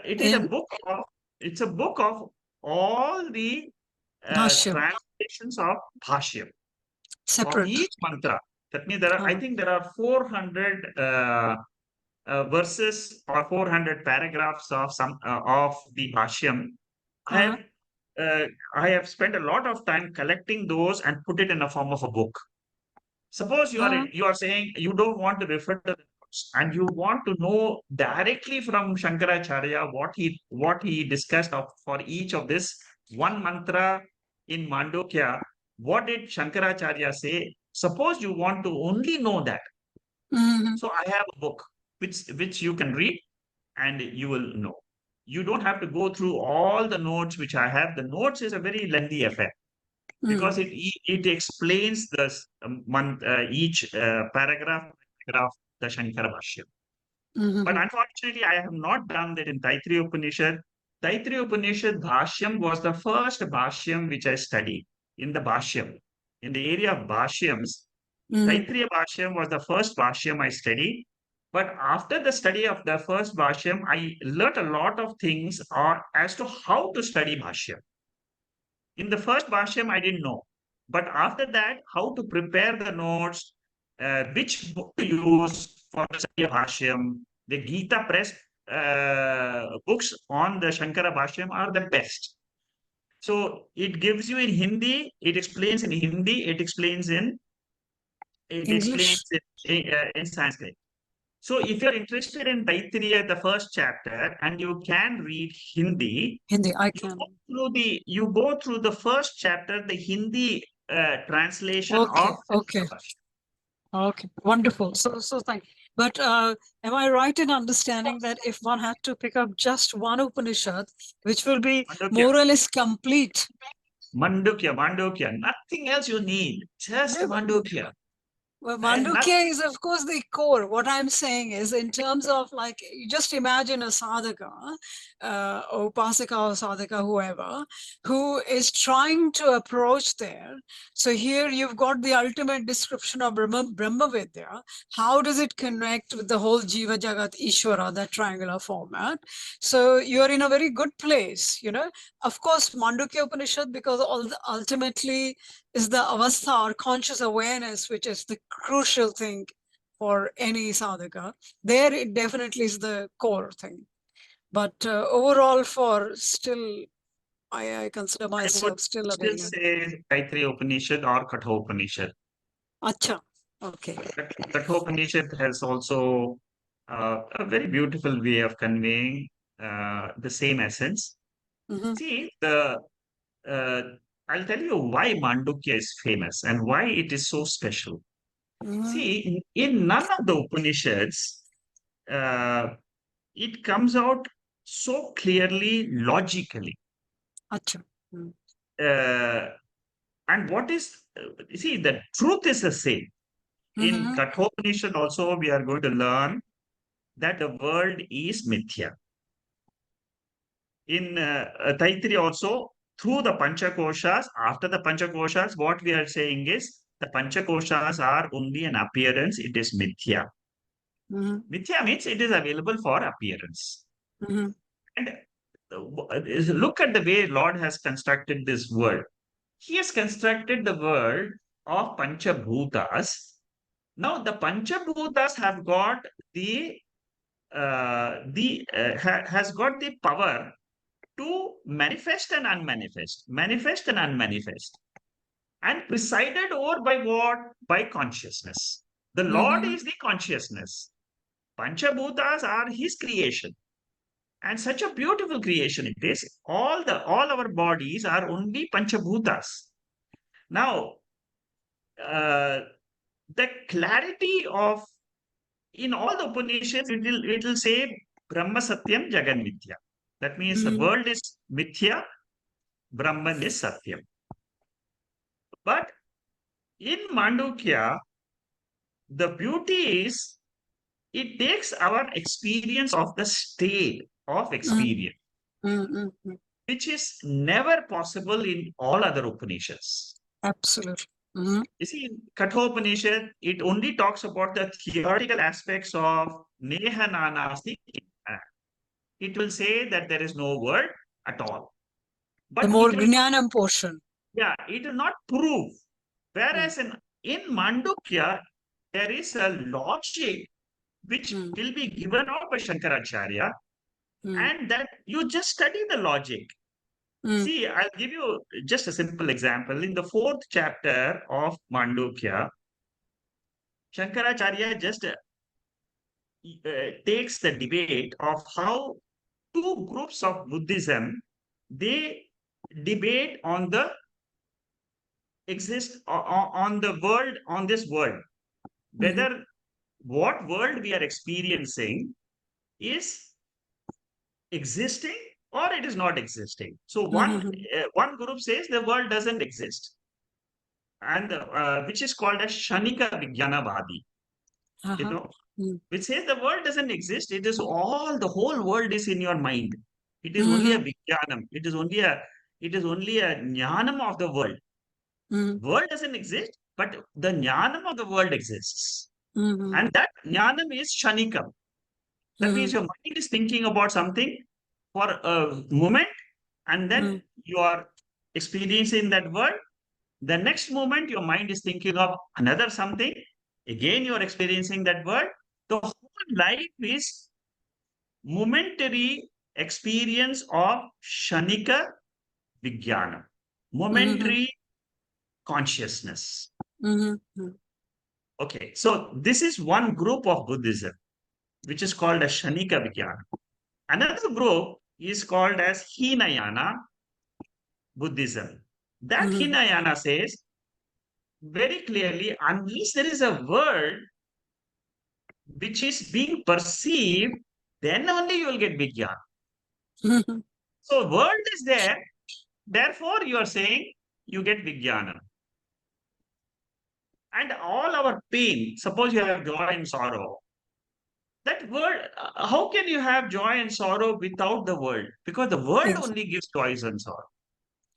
It is a In book of, it's a book of all the Bhashyam, translations of Bhashyam of separate. each mantra. That means I Uh, think there are 400 verses or 400 paragraphs of of the Bhashyam. I uh, have uh, I have spent a lot of time collecting those and put it in a form of a book. Suppose uh, you are saying you don't want to refer to the notes and you want to know directly from Shankaracharya what he discussed for each of this one mantra in Mandukya. What did Shankaracharya say? Suppose you want to only know that. mhm, So I have a book which you can read and you will know. You don't have to go through all the notes which I have. The notes is a very lengthy affair because mhm, it explains each paragraph the Shankara Bhashya. But mhm, unfortunately, I have not done that in Taittriya Upanishad. Taittriya Upanishad Bhashyam was the first Bhashyam which I studied in the Bhashyam. In the area of Bhashyams, mhm, Taittriya Bashyam was the first Bashyam I studied. But after the study of the first Bashyam, I learned a lot of things as to how to study Bashyam. In the first Bashyam, I didn't know. But after that, how to prepare the notes, which book to use for the study of Bashyam, the Gita Press books on the Shankara Bashyam are the best. So it gives you in Hindi, it explains in Hindi, it English, explains in Sanskrit. So if you're interested in Taittiriya, the first chapter, and you can read Hindi, Hindi, I you can. go you go through the first chapter, the Hindi translation Okay, of okay, okay. Wonderful. So thank you. But am I right in understanding that if one had to pick up just one Upanishad, which will be Mandukya. more or less complete, Mandukya, Mandukya. Nothing else you need. Just Yeah, but- Mandukya. Well, And Mandukya is, of course, the core. What I'm saying is, in terms of like, you just imagine a sadhaka, or upasaka or sadhaka, whoever, who is trying to approach there. So here you've got the ultimate description of Brahma Vidya. How does it connect with the whole Jiva Jagat Ishvara, that triangular format? So you're in a very good place, you know. Of course, Mandukya Upanishad, because ultimately is the avastha or conscious awareness, which is the crucial thing for any sadhaka. There it definitely is the core thing. But overall, for still, I consider I would myself still a still beginner. say Taittriya Upanishad or Kathopanishad. Acha. Okay. Kathopanishad has also a very beautiful way of conveying the same essence. Mm-hmm. See, uh, I'll tell you why Mandukya is famous and why it is so special. Mm-hmm. See, in none of the Upanishads, it comes out so clearly, logically. Acha. Mm. And what is, see, the truth is the same. In Mm-hmm. Kathopanishad also, we are going to learn that the world is mithya. In Taittiriya also, through the Panchakoshas, after the Panchakoshas, what we are saying is the Panchakoshas are only an appearance, it is mithya. Mm-hmm. Mithya means it is available for appearance. Mm-hmm. And look at the way Lord has constructed this world. He has constructed the world of Panchabhutas. Now, the Panchabhutas have got has got the power to manifest and unmanifest, and presided over by what? By consciousness. The Lord Mm-hmm. is the consciousness. Panchabhutas are His creation, and such a beautiful creation it is. All our bodies are only Panchabhutas. Now, uh, the clarity of in all the Upanishads, it will say Brahma Satyam Jagan Mithya. That means the Mm-hmm. world is Mithya, Brahman is Satyam. But in Mandukya, the beauty is it takes our experience of the state of experience, Mm-hmm. which is never possible in all other Upanishads. Absolutely. Mm-hmm. You see, in Kathopanishad, it only talks about the theoretical aspects of Neha Nanasti. It will say that there is no word at all. The But more it will not, Gnanam portion. yeah, it will not prove. Mm. Whereas in Mandukya, there is a logic which Mm. will be given out by Shankaracharya, Mm. and that you just study the logic. Mm. See, I'll give you just a simple example. In the 4th chapter of Mandukya, Shankaracharya just takes the debate of how two groups of Buddhism they debate on the on the world, on this world, Mm-hmm. whether what world we are experiencing is existing or it is not existing. So Mm-hmm. one group says the world doesn't exist, and which is called as Shanika Vijnanavadi, you Uh-huh. know, Mm. which says the world doesn't exist. It is all the whole world is in your mind. It is only a Mm-hmm. Vijnanam. It is only a jnanam of the world. Mm-hmm. World doesn't exist, but the jnanam of the world exists. Mm-hmm. And that jnanam is shanikam. That means your mind is thinking about something for a moment, and then you are experiencing that world. The next moment, your mind is thinking of another something. Again, you are experiencing that world. The whole life is momentary experience of shanika vijnana, Mm-hmm. momentary consciousness. Mm-hmm. Okay, so this is one group of Buddhism, which is called as Shanika Vijnana. Another group is called as Hinayana Buddhism. That Mm-hmm. Hinayana says very clearly, unless there is a world which is being perceived, then only you will get Vijnana. Mm-hmm. So world is there, therefore you are saying you get Vijnana. And all our pain, suppose you have joy and sorrow, that word, how can you have joy and sorrow without the world? Because the world Yes. only gives joy and sorrow.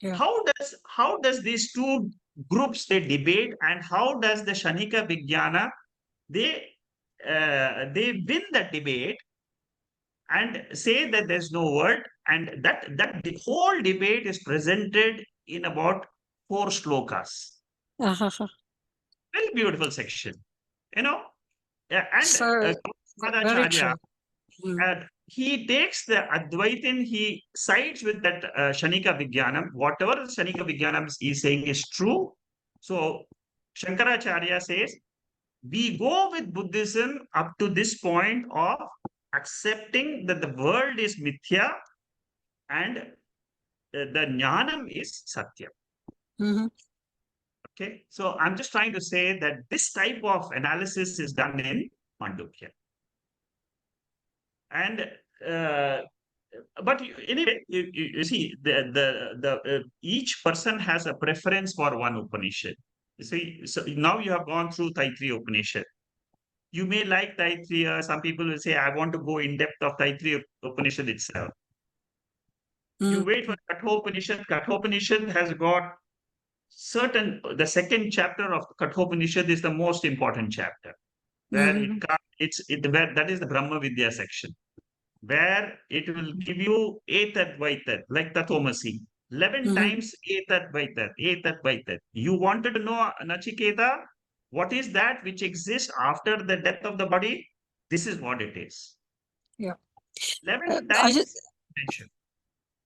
Yeah. How does these two groups they debate, and how does the Shanika Vijnana they they win that debate and say that there's no word, and that the whole debate is presented in about 4 slokas. Uh-huh. Very beautiful section, you know. Yeah, and So very Gaudamadacharya, true. Mm. he takes the Advaitin, he sides with that Shanika Vijnanam. Whatever Shanika Vijnanam is saying is true. So Shankaracharya says, we go with Buddhism up to this point of accepting that the world is mithya and the jnanam is satya. Mhm. Okay, so I'm just trying to say that this type of analysis is done in Mandukya. And but anyway, you see, each person has a preference for one Upanishad. You see, so now you have gone through Taittiriya Upanishad. You may like Taittiriya. Some people will say, I want to go in depth of Taittiriya Upanishad itself. You Mm. wait for Kathopanishad. Kathopanishad has got the second chapter of Kathopanishad is the most important chapter, where Mhm. where that is the Brahma Vidya section, where it will give you etat vaitat, like Tatomasi. 11 Mhm. times etat vaitat, etat vaitat. You wanted to know, Nachiketa, what is that which exists after the death of the body? This is what it is. Yeah. 11 I just times mentioned.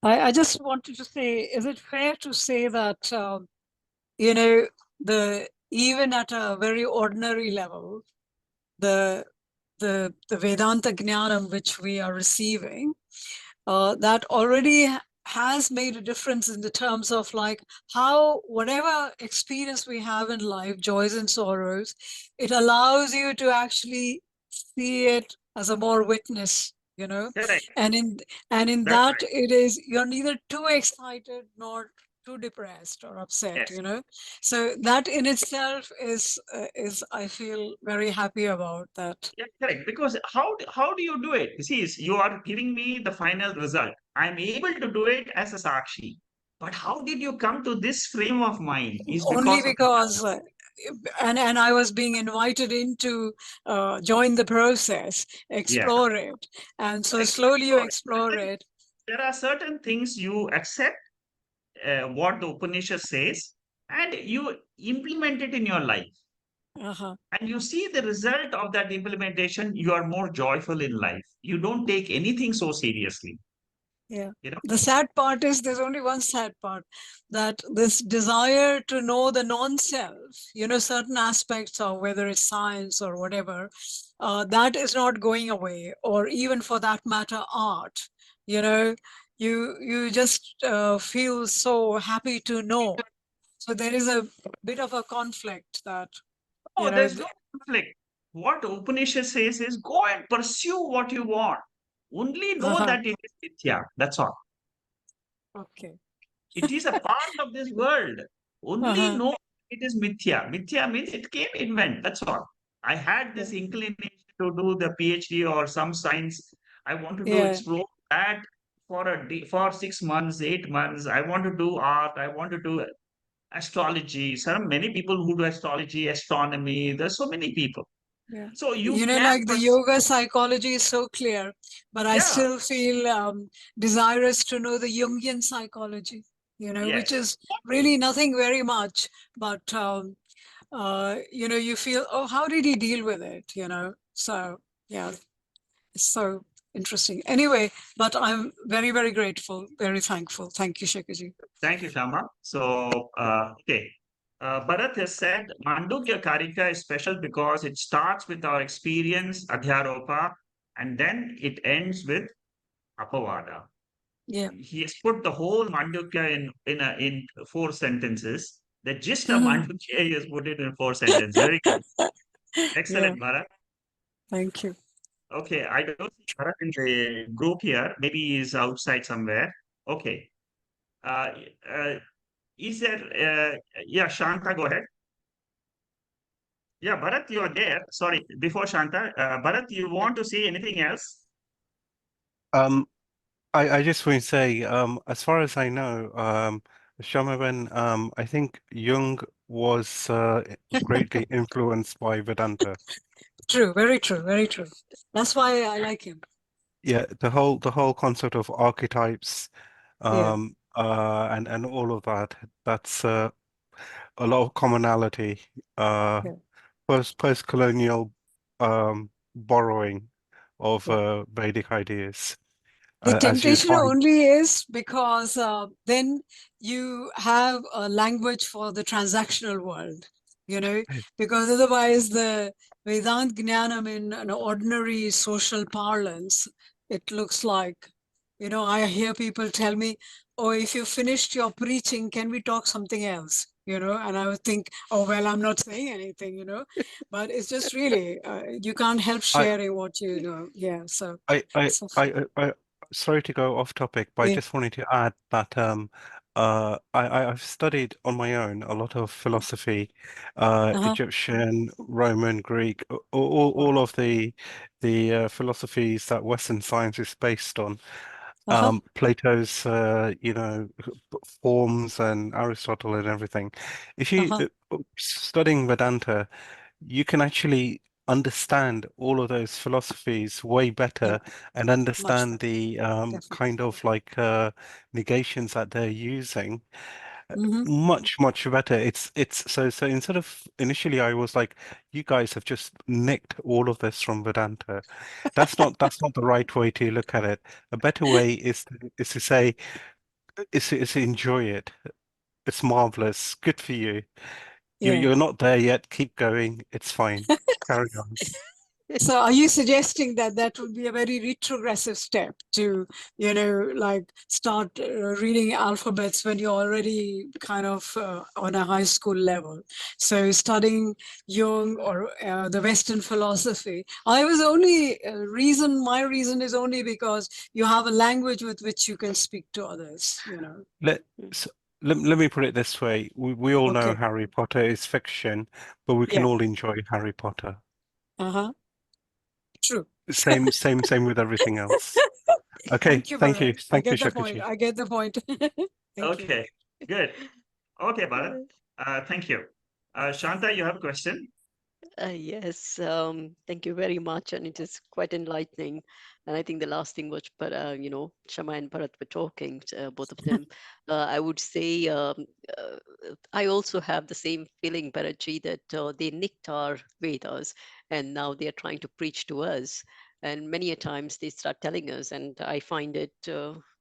I just wanted to say, is it fair to say that you know, the even at a very ordinary level, the the Vedanta Jnanam which we are receiving, that already has made a difference in the terms of like how whatever experience we have in life, joys and sorrows, it allows you to actually see it as a more witness, you know, Correct. and in That's that right. it is you're neither too excited nor too depressed or upset, Yes. you know. So that in itself is I feel very happy about that. Yeah, correct. Because how do you do it? You see, you are giving me the final result. I'm able to do it as a Sakshi. But how did you come to this frame of mind? Is Only because of the because and I was being invited in to join the process, yeah. explore it, and so Correct. slowly you Explore it. And explore then it. there are certain things you accept what the Upanishad says, and you implement it in your life. Uh-huh. And you see the result of that implementation, you are more joyful in life. You don't take anything so seriously. Yeah. You know? The sad part is there's only one sad part, that this desire to know the non-self, you know, certain aspects of whether it's science or whatever, that is not going away, or even for that matter, art. You know, you just feel so happy to know. So there is a bit of a conflict that, you Oh, know, there's no conflict. What Upanishad says is go and pursue what you want. Only know uh-huh, that it is mithya. That's all. okay. It is a part of this world. Only Uh-huh, know it is mithya. Mithya means it came invent. That's all. I had yeah, this inclination to do the PhD or some science. I want to do yeah, explore that for for 6 months, 8 months. I want to do art. I want to do astrology. There are many people who do astrology, astronomy. There's so many people. yeah. So you You know, can like the yoga psychology is so clear, but I yeah, still feel desirous to know the Jungian psychology, you know, which yes. is really nothing very much, but you know, you feel, oh, how did he deal with it, you know? So yeah, it's so interesting. Anyway, but I'm very, very grateful, very thankful. Thank you, Shekaji. Thank you, Shama. So, okay. Bharat has said Mandukya Karika is special because it starts with our experience, Adhyaropa, and then it ends with Apavada. Yeah. He has put the whole Mandukya in 4 sentences. The gist of Mandukya he has put it in 4 sentences. Very good. Yeah, Excellent, Bharat. thank you. Okay, I don't see Bharat in the group here. Maybe he's outside somewhere. Okay. Uh, uh, is there, yeah, Shanta, go ahead. Yeah, Bharat, you are there. Sorry, before Shanta, Bharat, you want to say anything else? Um, I just want to say, as far as I know, Shamavan, I think Jung was greatly influenced by Vedanta. True, very true, very true. That's why I like him. Yeah, the whole concept of archetypes, Yeah, and all of that. That's a lot of commonality. yeah, Post-colonial borrowing of yeah. Vedic ideas, The as you'd temptation find. only is because then you have a language for the transactional world, because otherwise the Vedant Jnanam in an ordinary social parlance, it looks like, I hear people tell me, oh, if you finished your preaching, can we talk something else? And I would think, oh, well, I'm not saying anything, but it's just really, you can't help I sharing what you know. Yeah. So, I, I, so I, sorry to go off topic, but I yeah. just wanted to add that I've studied on my own a lot of philosophy, Uh-huh. Egyptian, Roman, Greek, Wow. all of the philosophies that Western science is based on. Uh-huh. Plato's, forms and Aristotle and everything. If you Uh-huh. studying Vedanta, you can actually understand all of those philosophies way Yeah. better and Much understand better. the Definitely. kind of like negations that they're using Mm-hmm. much better. It's so instead of initially I was like, you guys have just nicked all of this from Vedanta. That's not the right way to look at it. A better way is to say is to enjoy it. It's marvelous. Good for you. Yeah. You're not there yet. Keep going. It's fine. Carry on. So are you suggesting that that would be a very retrogressive step to, like start reading alphabets when you're already kind of on a high school level? So studying Jung or the Western philosophy. I was only my reason is only because you have a language with which you can speak to others. Let Mm. s- let me put it this way. We all know Okay. Harry Potter is fiction, but we can Yeah. all enjoy Harry Potter. Uh-huh. True. Same with everything else. Okay, Thank you, thank you. Bharat. I Thank you, get the point. Shakaji. I get the point. Thank you. Okay, good. Okay, Bharat. Thank you. Shanta, you have a question? Yes, thank you very much, and it is quite enlightening. And I think the last thing which, but Shama and Bharat were talking, both of them. I would say uh, I also have the same feeling, Bharatji, that they nicked our Vedas, and now they are trying to preach to us. And many a times they start telling us, and I find it.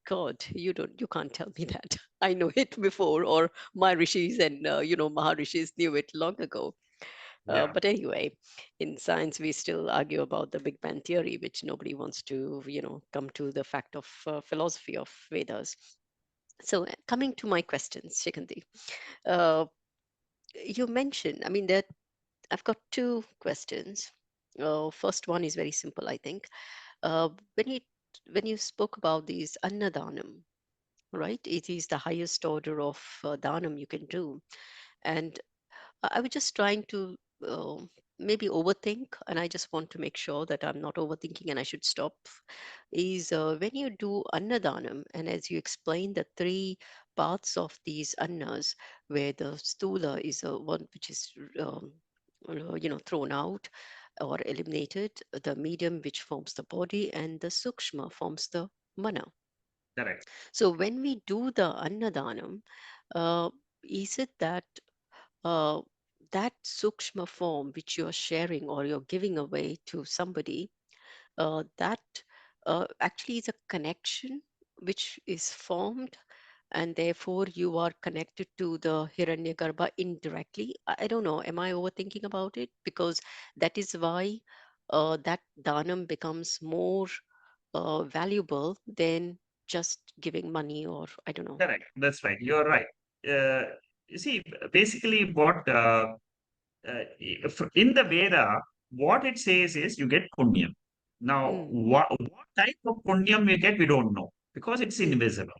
God, you can't tell me that. I know it before, or my rishis and Maharishis knew it long ago. Yeah, But anyway, in science, we still argue about the Big Bang theory, which nobody wants to, come to the fact of philosophy of Vedas. So, coming to my questions, Shikanti, uh, you mentioned, I mean, that I've got two questions. First one is very simple, I think. Uh, when you when you spoke about these annadanam, right? It is the highest order of danam you can do, and I was just trying to maybe overthink, and I just want to make sure that I'm not overthinking and I should stop. Is when you do annadanam, and as you explained, the three parts of these annas, where the stula is one which is thrown out or eliminated, the medium which forms the body, and the sukshma forms the mana. correct. So when we do the annadanam, uh, is it that uh, that sukshma form which you're sharing or you're giving away to somebody, that actually is a connection which is formed, and therefore you are connected to the Hiranyagarbha indirectly. I don't know, am I overthinking about it? Because that is why that danam becomes more valuable than just giving money, or I don't know. Correct. That's right. You're right. You see, basically, what in the Veda, what it says is you get punyam. Now, Mm, what type of punyam we get, we don't know because it's mm, invisible.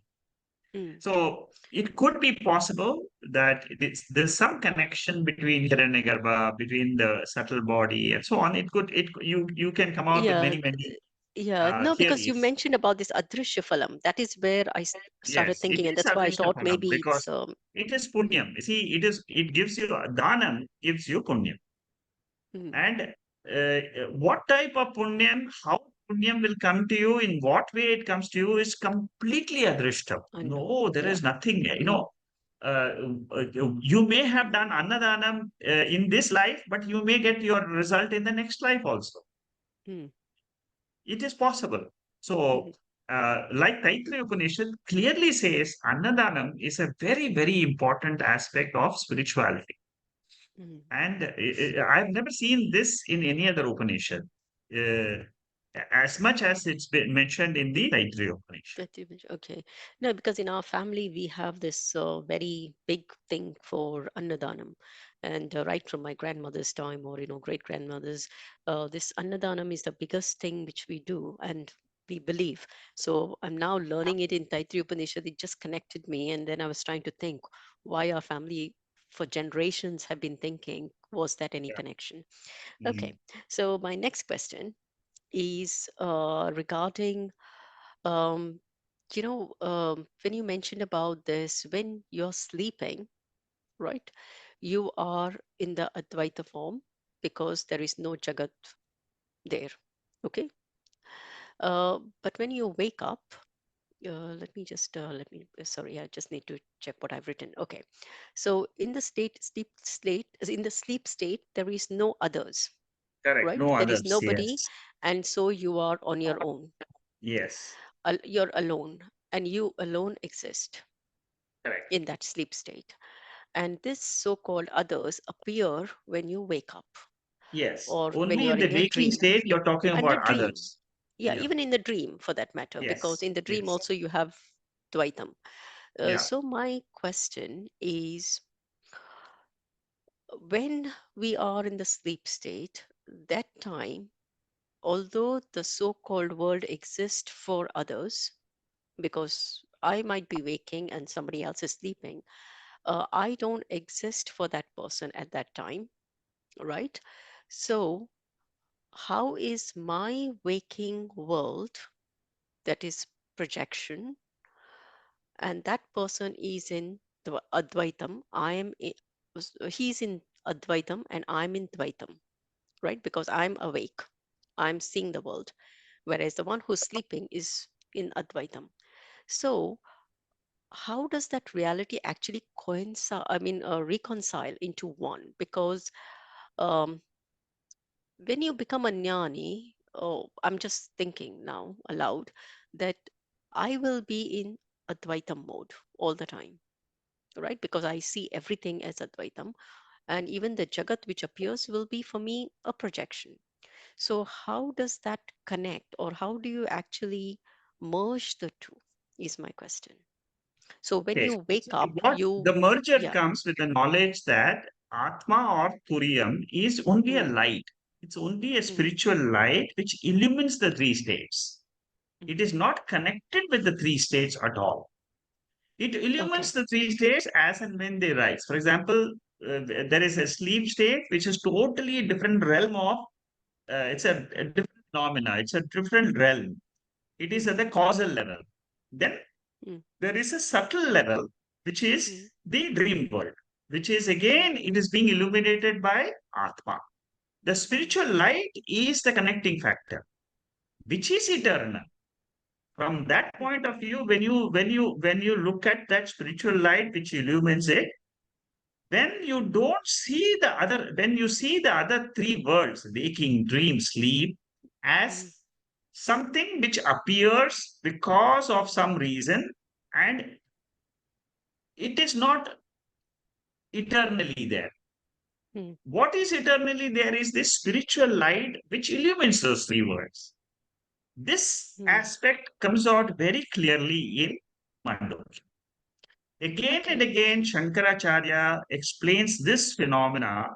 Mm. So it could be possible that there's some connection between Hiranyagarbha, between the subtle body and so on. You can come out with Yeah, many yeah. No, because you theories. mentioned about this Adrishya Phalam. That is where I started Yes, it thinking, and is that's why I Adrishta thought Phalam maybe it's because it is punyam. You see, it gives you dhanam, gives you punyam. mm, And what type of punyam, how punyam will come to you, in what way it comes to you is completely adrishtam. unknown. No, there Yeah. is nothing, uh, you may have done annadanam in this life, but you may get your result in the next life also. Mm, It is possible. mhm, So, like Taittiriya Upanishad clearly says, annadanam is a very, very important aspect of spirituality. mhm. And I've never seen this in any other Upanishad, uh, as much as it's been mentioned in the Taittiriya Upanishad. That you mentioned. Okay. No, because in our family we have this very big thing for Annadanam, and right from my grandmother's time, or great grandmother's, this Annadanam is the biggest thing which we do, and we believe. So I'm now learning it in Taittiriya Upanishad. It just connected me, and then I was trying to think why our family for generations have been thinking, was that any Yeah. connection? Okay. Mhm. So my next question is regarding um, when you mentioned about this, when you're sleeping, right, you are in the Advaita form because there is no Jagat there. Okay. But when you wake up, sorry, I just need to check what I've written. Okay. So in the in the sleep state, there is no others, Correct. right? No There is others. nobody. Yes. And so you are on your own. Yes. You're alone, and you alone exist Correct. in that sleep state. And this so-called others appear when you wake up Yes. or when Only you in are the in your waking dream. state, you're talking And the about dream, others. yeah, Yeah. even in the dream for that matter, because Yes. in the dream Yes. also you have Dvaitam. Yeah. So my question is, when we are in the sleep state, that time, although the so-called world exists for others, because I might be waking and somebody else is sleeping, I don't exist for that person at that time, right? So, how is my waking world, that is projection, and that person is in Advaitam, he's in Advaitam and I'm in Dvaitam, right? Because I'm awake, I'm seeing the world, whereas the one who's sleeping is in Advaitam. So, how does that reality actually reconcile into one? Because um, when you become a jnani, oh, I'm just thinking now aloud that I will be in Advaitam mode all the time, right? Because I see everything as Advaitam, and even the Jagat which appears will be for me a projection. So, how does that connect, or how do you actually merge the two? Is my question. So, when Okay. you wake See, up, what the merger yeah, comes with the knowledge that Atma or Turiyam is only a mm, light. It's only a mm, spiritual light which illumines the three states. It mhm. is not connected with the three states at all. It illumines Okay. the three states as and when they rise. For example, there is a sleep state which is totally a different realm of, it's a different phenomena. It's a different realm. It is at Mhm, the causal level. Then mm, there is a subtle level, which is mm, the dream world, which is again, it is being illuminated by Atma. The mm, spiritual light is the connecting factor, which is eternal. From that mm, point of view, when you look at that spiritual light which illumines it, when you see the other three worlds, waking, dream, sleep, mm, as something which appears because of some reason, and it is not eternally there. mm, What is eternally there is this spiritual light which illumines those three worlds. This mm. aspect comes out very clearly in Mandukya. Again and Okay. again, Shankaracharya explains this phenomena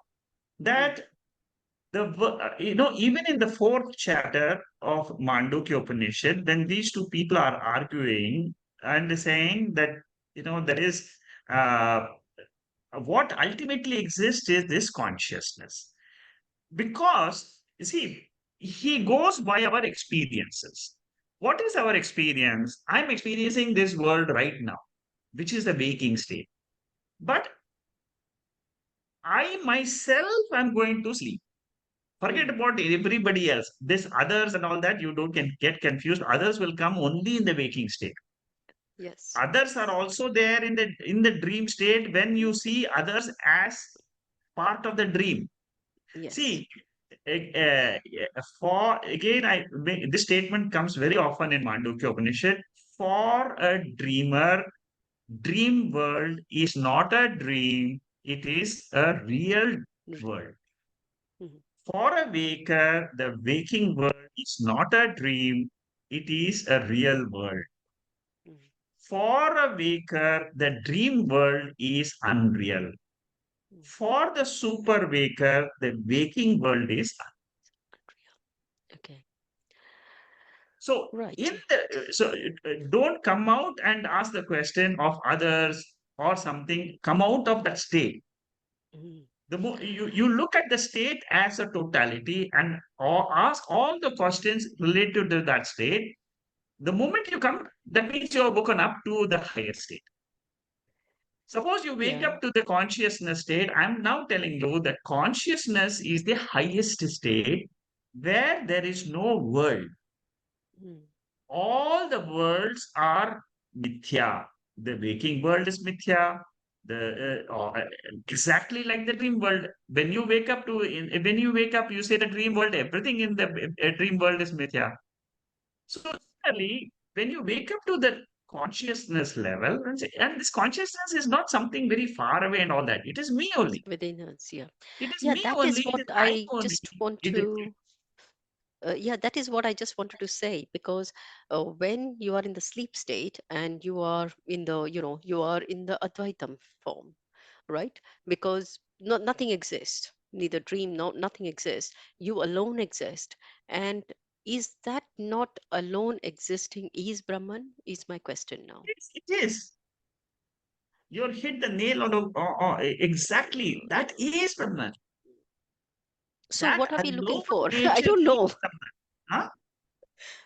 Mm, that even in the fourth chapter of Mandukya Upanishad, when these two people are arguing and saying that there is what ultimately exists is this consciousness. Because, you see, he goes by our experiences. What is our experience? I'm experiencing this world right now, which is the waking state. But I myself am going to sleep. Forget about everybody else. This others and all that, you don't get confused. Others will come only in the waking state. Yes. Others are also there in the dream state when you see others as part of the dream. Yes. See, for again, this statement comes very often in Mandukya Upanishad. For a dreamer, dream world is not a dream; it is a real world. Mhm. For a waker, the waking world is not a dream; it is a real world. Mhm. For a waker, the dream world is unreal. For the super waker, the waking world is Okay. so Right. don't come out and ask the question of others or something. Come out of that state. Mhm. You look at the state as a totality and ask all the questions related to that state. The moment you come, that means you are woken up to the higher state. Suppose you wake Yeah. up to the consciousness state. I'm now telling you that consciousness is the highest state where there is no world. Mm. All the worlds are mithya. The waking world is mithya. Exactly like the dream world. When you wake up you say the dream world. Everything in the dream world is mithya. So similarly, when you wake up to the consciousness level, and this consciousness is not something very far away and all that. It is me only. Within us, yeah. It is Yeah, me that only. is It is what I I only. just want It is to yeah, that is what I just wanted to say, because when you are in the sleep state and you are in the, you are in the Advaitam form, right? Because nothing exists, neither dream, nothing exists. You alone exist. And is that not alone existing is Brahman? Is my question now. it is. You hit the nail on exactly. That is Brahman. So That what are we looking alone for? I nature don't is know. Brahman. Huh?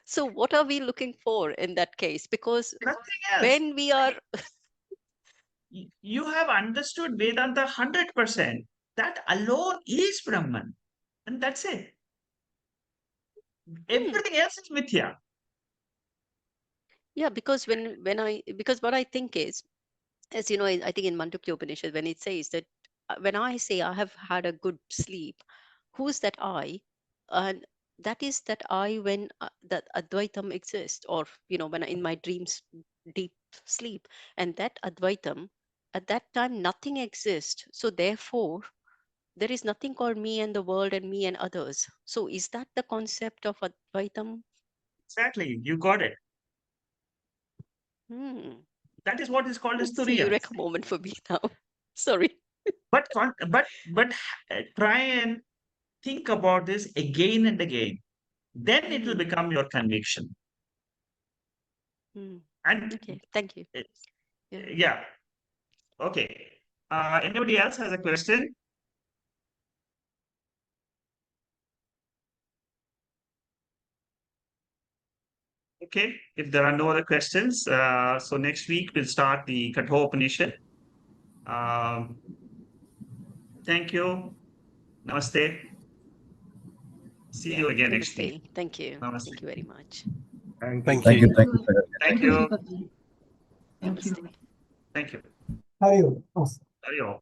So what are we looking for in that case? Because Nothing else. when we are You have understood Vedanta 100%. That alone is Brahman. And that's it. hmm, Everything else is Mithya. yeah, because because what I think is, as you know, I think in Mandukya Upanishad, when it says that when I say I have had a good sleep, who's that I? And that is that I when that Advaitam exists, or when in my dreams, deep sleep, and that Advaitam, at that time nothing exists. So therefore, there is nothing called me and the world and me and others. So is that the concept of Advaitam? Exactly. You got it. Hmm. That is what is called as That's a Turiya. eureka moment for me now. Sorry. But try and think about this again and again. Then it will Hmm. become your conviction. Hmm. And Okay, thank you. uh, Yeah. yeah, okay. Anybody else has a question? Okay, if there are no other questions, so next week we'll start the Kathopanishad. Um, thank you. Namaste. See Yeah. you again next week. Namaste. Thank you. Namaste. Thank you very much. Thank Thank you. you. Thank you, sir. Thank you. Thank you. Namaste. Thank you. Hari Om. Hari Om.